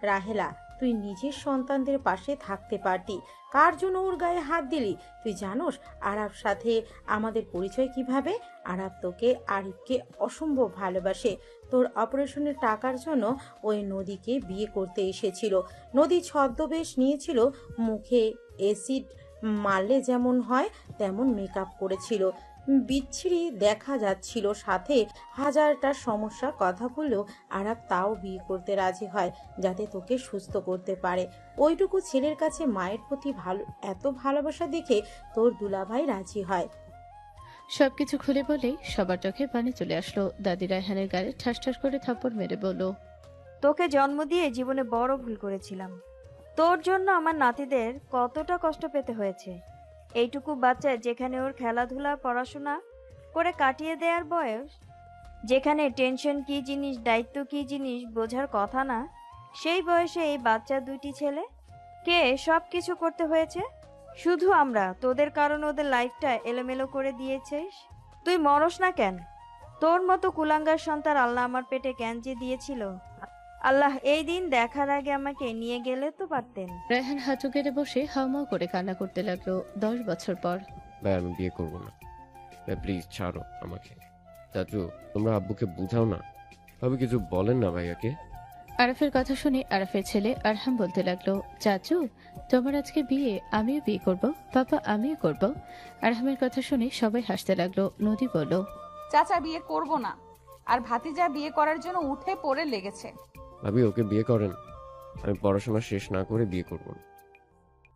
রাহেলা, তুই নিজের সন্তানদের পাশে থাকতে পারতি, কার জন্য ওর গায়ে হাত দিলি? তুই জানোস আরাফ সাথে আমাদের পরিচয় কিভাবে? আরাফ তোকে আরিফকে অসম্ভব ভালোবাসে। তোর অপারেশনের টাকার জন্য ওই নদীকে বিয়ে করতে এসেছিল। নদী ছদ্মবেশ নিয়েছিল, মুখে অ্যাসিড মারলে যেমন হয় তেমন মেকআপ করেছিল, বিচ্ছিরি দেখা যাচ্ছিল, সাথে হাজারটা সমস্যা কথা বললেও আরাফ তাও বিয়ে করতে রাজি হয় যাতে তোকে সুস্থ করতে পারে। ওইটুকু ছেলের কাছে মায়ের প্রতি এত ভালোবাসা দেখে তোর দুলাভাই রাজি হয়। সবকিছু খুলে বলেই সবার চোখে পানি চলে আসলো। দাদি রায়হানের গায়ে ঠাস ঠাস করে থাপ্পড় মেরে বলল, তোকে জন্ম দিয়ে জীবনে বড় ভুল করেছিলাম। তোর জন্য আমার নাতিদের কতটা কষ্ট পেতে হয়েছে। এইটুকু বাচ্চা যেখানে ওর খেলাধুলা পড়াশোনা করে কাটিয়ে দেওয়ার বয়স, যেখানে টেনশন কি জিনিস দায়িত্ব কি জিনিস বোঝার কথা না, সেই বয়সে এই বাচ্চা দুইটি ছেলে কে সব কিছু করতে হয়েছে। শুধু আমরা তোদের কারণে ওদের লাইফটা এলোমেলো করে দিয়েছিস। তুই মরস না কেন? তোর মতো কুলাঙ্গার সন্তান আল্লাহ আমার পেটে কেন যে দিয়েছিল। আল্লাহ এই দিন দেখার আগে আমাকে নিয়ে গেলে তো পারতেন। রায়হান হাঁটু কেটে বসে হাউমাউ করে কান্না করতে লাগলো। 10 বছর পর। ভাই আমি বিয়ে করবো না ভাই, প্লিজ ছাড়ো আমাকে। চাচু তোমরা আব্বুকে বুঝাও না, ভাবি কিছু বলেন না ভাইয়াকে। আরাফের কথা শুনে আরাফের ছেলে আরহাম বলতে লাগলো, চাচু তোমার আজকে বিয়ে, আমিও বিয়ে করব, পাপা আমিও করব। আরহামের কথা শুনে সবাই হাসতে লাগলো। নদী বলল, চাচা বিয়ে করব না, আর ভাতিজা বিয়ে করার জন্য উঠে পড়ে লেগেছে। ভাবি ওকে বিয়ে করেন, আমি পড়াশোনা শেষ না করে বিয়ে করব না।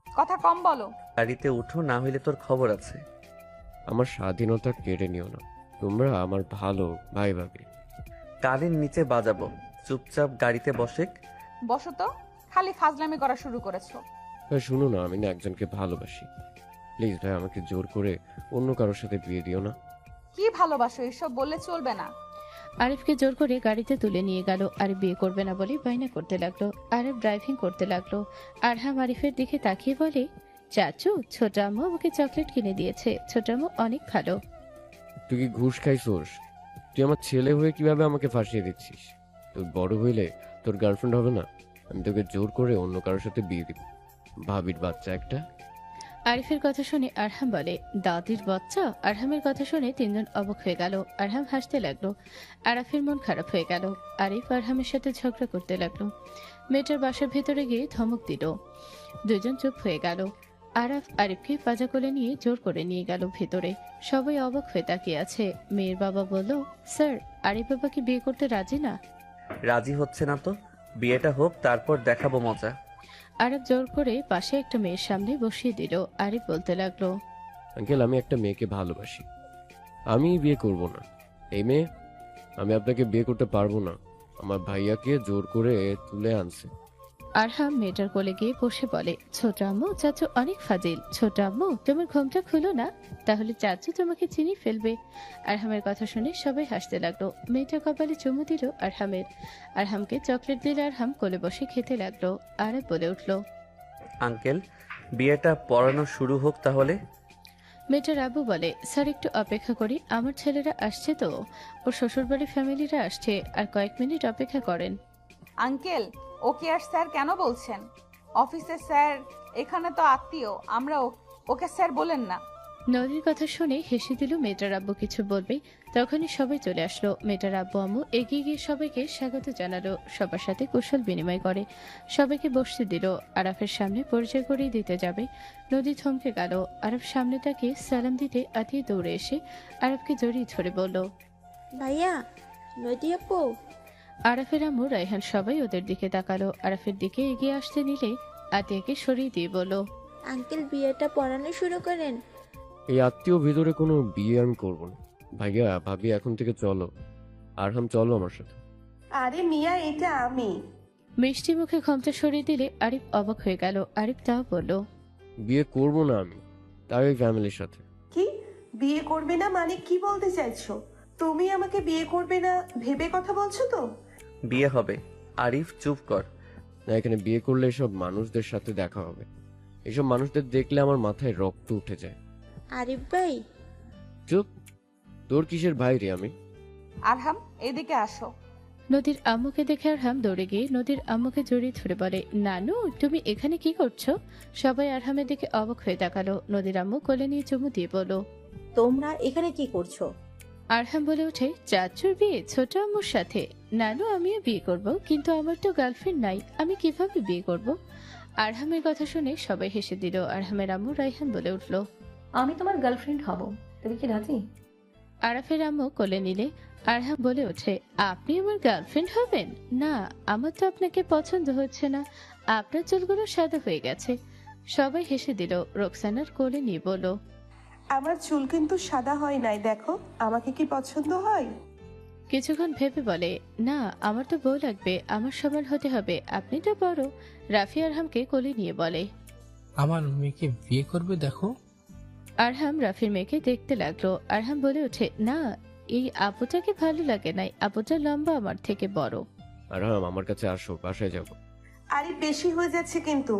কথা কম বলো। গাড়িতে উঠো, না হইলে তোর খবর আছে। আমার স্বাধীনতা কেড়ে নিও না, তোমরা আমার ভালো ভাই ভাবি। কানের নিচে বাজাবো, চুপচাপ গাড়িতে বসে। বসো তো, খালি ফাজলামি করা শুরু করেছো। ভাই শুনো না, আমি না একজনকে ভালোবাসি। প্লিজ ভাই আমাকে জোর করে অন্য কারোর সাথে বিয়ে দিও না। কি ভালোবাসো এসব বললে চলবে না। আরিফকে জোর করে গাড়িতে তুলে নিয়ে গেল। আরিফ বিয়ে করবে না বলে বায়না করতে লাগলো। আরিফ ড্রাইভিং করতে লাগলো। আরহাম আরিফের দিকে তাকিয়ে বলে, চাচু ছোট আম্মু আমাকে চকলেট কিনে দিয়েছে, ছোট আম্মু অনেক ভালো। তুই কি ঘুষ খাইছোস? তুই আমার ছেলে হয়ে কিভাবে আমাকে ফাঁসিয়ে দিচ্ছিস? তুই বড় হইলে তোর গার্লফ্রেন্ড হবে না, আমি তোকে জোর করে অন্য কারোর সাথে বিয়ে দিব। ভাবির বাচ্চা একটা। আরিফের কথা শুনে আরহাম বলে, দাদির বাচ্চা? আরহামের কথা শুনে তিনজন অবাক হয়ে গেল। আরহাম হাসতে লাগলো। আরাফের মন খারাপ হয়ে গেল। আরিফ আরহামের সাথে ঝগড়া করতে লাগলো। মেয়েটার বাসার ভেতরে গিয়ে ধমক দিল। দুজন চুপ হয়ে গেল। আরাফ আরিফকে পাজা কোলে নিয়ে জোর করে নিয়ে গেল ভেতরে। সবাই অবাক হয়ে তাকিয়ে আছে। মেয়ের বাবা বলল, স্যার আরিফ বাবা কি বিয়ে করতে রাজি না? রাজি হচ্ছে না তো, বিয়েটা হোক তারপর দেখাবো মজা। আরিফ জোর করে পাশে একটা মেয়ের সামনে বসিয়ে দিল। আরিফ বলতে লাগলো, আঙ্কেল আমি একটা মেয়েকে ভালোবাসি, আমি বিয়ে করব না। এই মেয়ে, আমি আপনাকে বিয়ে করতে পারবো না। আমার ভাইয়াকে জোর করে তুলে আনছে। আরহাম মেয়েটার কোলে গিয়ে বসে বলে, ছোট আম্মু চাচু অনেক ফাজিল। ছোট আম্মু তোমার ঘুমটা খুলো না, তাহলে চাচু তোমাকে চিনি ফেলবে। আরহামের কথা শুনে সবাই হাসতে লাগলো। মেয়েটা কপালে চুমু দিল আরহামকে চকলেট দিলে আরহাম কোলে বসে খেতে লাগলো। আরাফ বলে উঠল, আঙ্কেল, বিয়েটা পড়ানো শুরু হোক তাহলে। মেয়েটার আব্বু বলে, স্যার একটু অপেক্ষা করি, আমার ছেলেরা আসছে তো, ওর শ্বশুরবাড়ির ফ্যামিলিরা আসছে, আর কয়েক মিনিট অপেক্ষা করেন। আঙ্কেল, ওকে আর স্যার কেন বলছেন? অফিসে স্যার, এখানে তো আত্মীয়, আমরা ওকে স্যার বলেন না। নদীর কথা শুনে হেসে দিল। মেয়েটার আব্বু কিছু বলবে, তখনই সবাই চলে আসলো। মেয়েটার আব্বু আম্মু এগিয়ে গিয়ে সবাইকে স্বাগত জানালো, সবার সাথে কুশল বিনিময় করে সবাইকে বসতে দিল। আরাফের সামনে পরিচয় করিয়ে দিতে যাবে, নদী থমকে গেল। আরাফ সামনে তাকে সালাম দিতে আতিয়ে দৌড়ে এসে আরাফকে জড়িয়ে ধরে বলল, ভাইয়া, নদী আপু। আরাফের আম্মু রায়হান সবাই ওদের দিকে তাকালো। আরাফের দিকে এগিয়ে আসতে নিলে আতিয়াকে সরিয়ে দিয়ে বলল, আঙ্কেল বিয়েটা পড়ানো শুরু করেন। এই আত্মীয় ভিতরে কোনো বিয়ে আমি করব না। ভাইয়া ভাবি এখন থেকে চলো, আরহাম চলো আমার সাথে। আরে মিয়া, এটা আমি। মিষ্টি মুখে ঘোমটা সরিয়ে দিলে আরিফ অবাক হয়ে গেল। আরিফ তাও বলল, বিয়ে করব না আমি, তার এই ফ্যামিলির সাথে। কি বিয়ে করবে না মানে কি বলতে চাইছো? তুমি আমাকে বিয়ে করবে না ভেবে কথা বলছো তো? বিয়ে হবে। আরিফ চুপ কর। না, এখানে বিয়ে করলে এসব মানুষদের সাথে দেখা হবে। এসব মানুষদের দেখলে আমার মাথায় রক্ত উঠে যায়। আরিফ ভাই। চুপ, তোর কিসের ভাই রে আমি? আরহাম, এদিকে আসো। নদীর আম্মুকে দেখে আরহাম দৌড়ে গিয়ে নদীর আম্মুকে জড়িয়ে ধরে বলে, নানু তুমি এখানে কি করছো? সবাই আরহামের দিকে অবাক হয়ে তাকালো। নদীর আম্মু কোলে নিয়ে চুমু দিয়ে বলল, তোমরা এখানে কি করছো? আরহাম বলে ওঠে, চাচুর বিয়ে ছোট আম্মুর সাথে। নানু আমিও বিয়ে করব, কিন্তু আমার তো গার্লফ্রেন্ড নাই, আমি কিভাবে বিয়ে করব? আরহামের কথা শুনে সবাই হেসে দিল। আরহামের আম্মু রায়হান বলে উঠল, আমি তোমার গার্লফ্রেন্ড হব, তুমি কি রাজি? আরাফের আম্মু কোলে নিলে আরহাম বলে ওঠে, আপনি আমার গার্লফ্রেন্ড হবেন? না, আমার তো আপনাকে পছন্দ হচ্ছে না, আপনার চুলগুলো সাদা হয়ে গেছে। সবাই হেসে দিল। রোকসানার কোলে নিয়ে বলল, আমার চুল কিন্তু সাদা হয় নাই, দেখো আমাকে কি পছন্দ হয়? কিছুক্ষণ ভেবে বলে, না আমার তো বউ লাগবে, আমার সমান হতে হবে, আপনি তো বড়। রাফি আরহামকে কোলে নিয়ে বলে, আমার মেয়েকে বিয়ে করবে দেখো। আরহাম রাফির মেয়েকে দেখতে লাগলো। আরহাম বলে ওঠে, না এই আপুটাকে ভালো লাগে নাই, আপুটা লম্বা আমার থেকে বড়। আরহাম আমার কাছে আসো, বাসায় যাব। আরে বেশি হয়ে যাচ্ছে কিন্তু।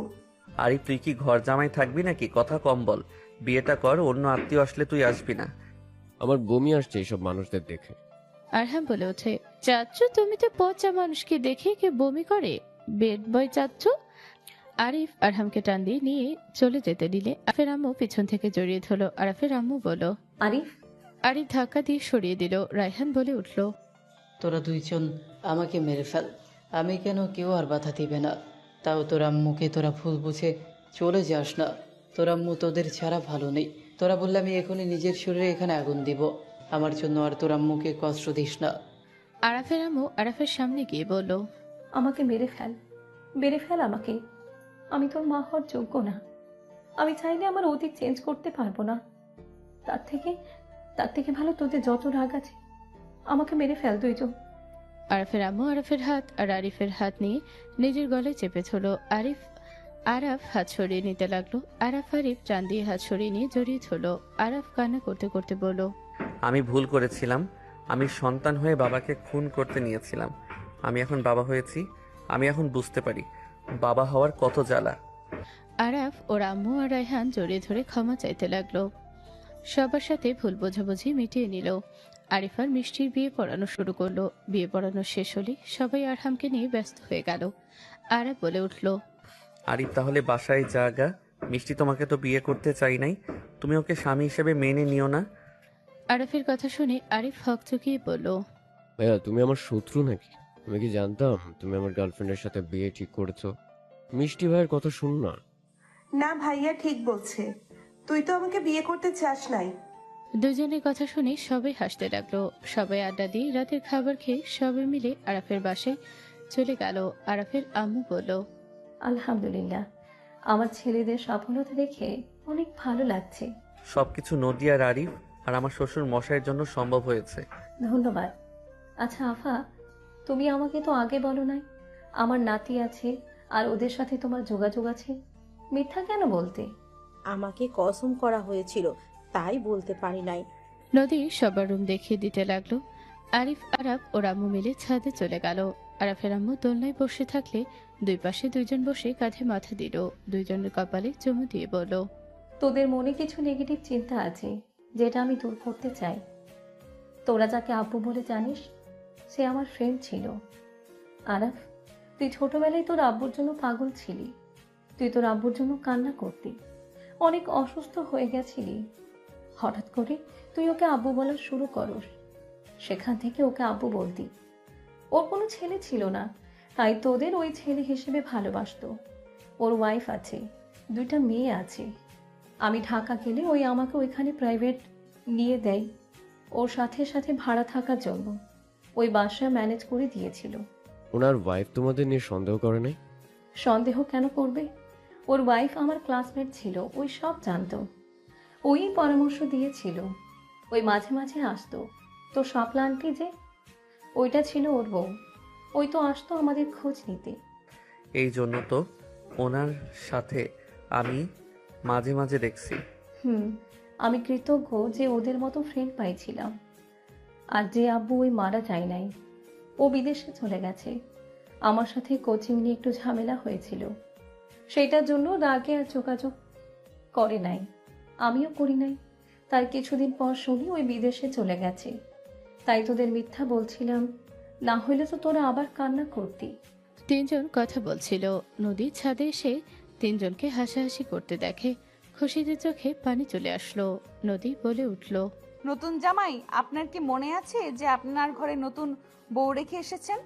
আরিফ, তুই কি ঘর জামাই থাকবি নাকি? কথা কম বল। বিয়েটা কর, অন্য আত্মীয় আসলে তুই আসবি না। আমার বমি আসছে এইসব মানুষদের দেখে। আরহাম বলে ওঠে, চাচ্চু তুমি তো পচা মানুষকে দেখে কে বমি করে, বেড বয় চাচ্চু। আরিফ আরহামকে টান দিয়ে নিয়ে চলে যেতে দিলে আরফের আম্মু পিছন থেকে জড়িয়ে ধরলো। আরফের আম্মু বলো, আরিফ। আরিফ ধাক্কা দিয়ে সরিয়ে দিল। রায়হান বলে উঠল, তোরা দুইজন আমাকে মেরে ফেল, আমি কেন কেউ আর বাধা দিবে না। তাও তোর আম্মুকে তোরা ভুল বুঝে চলে যাস না। তোর আম্মু তোদের ছাড়া ভালো নেই। তোরা বললে আমি এখনই নিজের শরীরে এখানে আগুন দিব। আমার জন্য আর তোর আম্মুকে কষ্ট দিস না। আরাফের আম্মু আরাফের সামনে গিয়ে বলল, আমাকে মেরে ফেল আমাকে, আমি তোর মা হওয়ার যোগ্য না। আমি চাইলে আমার অতীত চেঞ্জ করতে পারবো না। তার থেকে ভালো তোদের যত রাগ আছে আমাকে মেরে ফেল দুইজন। আরাফের আম্মু আরাফের হাত আর আরিফের হাত নিয়ে নিজের গলায় চেপে ধরল। আরাফ হাত সরিয়ে নিতে লাগলো। আরিফ টান দিয়ে হাত সরিয়ে নিয়ে জড়িয়ে ধরল। আরাফ কান্না করতে করতে বলল, আমি ভুল করেছিলাম। আমি সন্তান হয়ে বাবাকে খুন করতে নিয়েছিলাম। আমি এখন বাবা হয়েছি। আমি এখন বুঝতে পারি বাবা হওয়ার কত জ্বালা। আরাফ ওর আম্মু আর রায়হান জড়িয়ে ধরে ক্ষমা চাইতে লাগলো। সবার সাথে ভুল বোঝাবুঝি মিটিয়ে নিল। আরিফ আর মিষ্টির বিয়ে পড়ানো শুরু করলো। বিয়ে পড়ানো শেষ হলে সবাই আরহামকে নিয়ে ব্যস্ত হয়ে গেল। আরাফ বলে উঠল, আরিফ তাহলে বাসায় জাগা। মিষ্টি তোমাকে তো বিয়ে করতে চাই নাই, তুমি ওকে স্বামী হিসেবে মেনে নিও না। আরাফের কথা শুনে আরিফ হকচকিয়ে বলল, ভাইয়া তুমি আমার শত্রু নাকি? আমি কি জানতাম তুমি আমার গার্লফ্রেন্ডের সাথে বিয়ে ঠিক করেছো? মিষ্টি ভাইয়ের কথা শুন না। না ভাইয়া ঠিক বলছে, তুই তো আমাকে বিয়ে করতে চাস নাই। দুজনের কথা শুনে সবাই হাসতে লাগলো। সবাই আড্ডা দিয়ে রাতের খাবার খেয়ে সবাই মিলে আরাফের বাসায় চলে গেল। আরাফের আম্মু বলল, আলহামদুলিল্লাহ, আমার ছেলেদের সফলতা দেখে অনেক ভালো লাগছে। সবকিছু নদী আর আরিফ আর আমার শ্বশুর মশাইয়ের জন্য সম্ভব হয়েছে। ধন্যবাদ। আচ্ছা আফা, তুমি আমাকে তো আগে বলো নাই আমার নাতি আছে, আর ওদের সাথে তোমার যোগাযোগ আছে, মিথ্যা কেন বলতে? আমাকে কসম করা হয়েছিল, তাই বলতে পারি নাই। নদী সবার রুম দেখিয়ে দিতে লাগলো। আরিফ আরাফ ও রাম্মু মিলে ছাদে চলে গেল। আরাফের আম্মু দোলনায় বসে থাকলে দুই পাশে দুইজন বসে কাঁধে মাথা দিল, দুইজনের কপালে চুমু দিয়ে বলল, তোদের মনে কিছু নেগেটিভ চিন্তা আছে যেটা আমি দূর করতে চাই। তোরা যাকে আব্বু বলে জানিস, সে আমার ফ্রেন্ড ছিল। আরাফ, তুই ছোটবেলায় তোর আব্বুর জন্য পাগল ছিলি। তুই তোর আব্বুর জন্য কান্না করতি, অনেক অসুস্থ হয়ে গেছিলি। হঠাৎ করে তুই ওকে আব্বু বলা শুরু করস। সেখান থেকে ওকে আব্বু বলতি। ওর কোনো ছেলে ছিল না, তাই তোদের ওই ছেলে হিসেবে ভালোবাসতো। ওর ওয়াইফ আছে, 2টা মেয়ে আছে। আমি ঢাকা গেলে ওই আমাকে ওইখানে প্রাইভেট নিয়ে দেয় ওর সাথে সাথে ভাড়া থাকার জন্য। ওই বাসা ম্যানেজ করে দিয়েছিল। ওনার ওয়াইফ তোমাদের নিয়ে সন্দেহ করে নাই? সন্দেহ কেন করবে? ওর ওয়াইফ আমার ক্লাসমেট ছিল, ওই সব জানতো। ওই পরামর্শ দিয়েছিল। ওই মাঝে মাঝে আসতো। তো শাপলা আন্টি যে, ওইটা ছিল ওর বউ। ওই তো আসতো আমাদের খোঁজ নিতে। এই জন্য তো ওনার সাথে আমি মাঝে মাঝে দেখছি। আমি কৃতজ্ঞ যে ওদের মতো ফ্রেন্ড পাইছিলাম। আর যে আব্বু ওই মারা যায় নাই, ও বিদেশে চলে গেছে। আমার সাথে কোচিং নিয়ে একটু ঝামেলা হয়েছিল, সেইটার জন্য রাগে আর যোগাযোগ করে নাই, আমিও করি নাই। তার কিছুদিন পর শুনি ওই বিদেশে চলে গেছে। তাই তোদের মিথ্যা বলছিলাম, না হইলে তো তোরা আবার কান্না করতি। তিনজন কথা বলছিল। নদী ছাদে এসে তিনজনকে হাসাহাসি করতে দেখে খুশিতে চোখে পানি চলে আসলো। নদী বলে উঠল, নতুন জামাই, আপনার কি মনে আছে যে আপনার ঘরে নতুন বউ রেখে এসেছেন?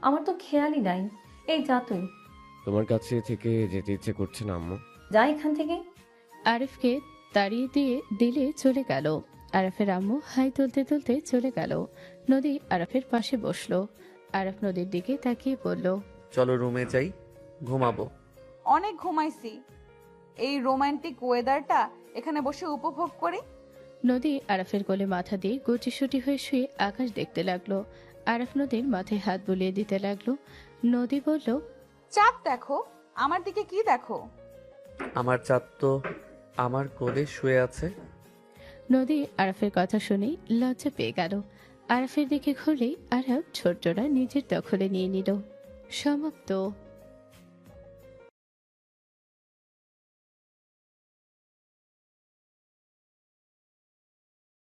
আমার তো খেয়ালই নাই। এই যা তুই। তোমার কাছে থেকে যেতে ইচ্ছে করছে না আম্মু? যা এখান থেকে। আরিফকে তাড়িয়ে দিয়ে দিলে চলে গেল। আরাফের আম্মু হাই তুলতে তুলতে চলে গেল। নদী আরাফের পাশে বসলো। আরাফ নদীর দিকে তাকিয়ে বলল, চলো রুমে যাই, ঘুমাবো। অনেক ঘুমাইছি, এই রোমান্টিক ওয়েদারটা এখানে বসে উপভোগ করি। নদী আরাফের কোলে মাথা দিয়ে গুটিসুটি হয়ে শুয়ে আকাশ দেখতে লাগলো। আরাফ নদীর মাথায় হাত বুলিয়ে দিতে লাগলো। নদী বলল, চাঁদ দেখো, আমার দিকে কি দেখো? আমার চাঁদ তো আমার কোলে শুয়ে আছে। নদী আরাফের কথা শুনেই লজ্জা পেয়ে গেল। আরাফের দিকে ঘুরলেই আরাফ ছোট্টরা নিজের দখলে নিয়ে নিল। সমাপ্ত।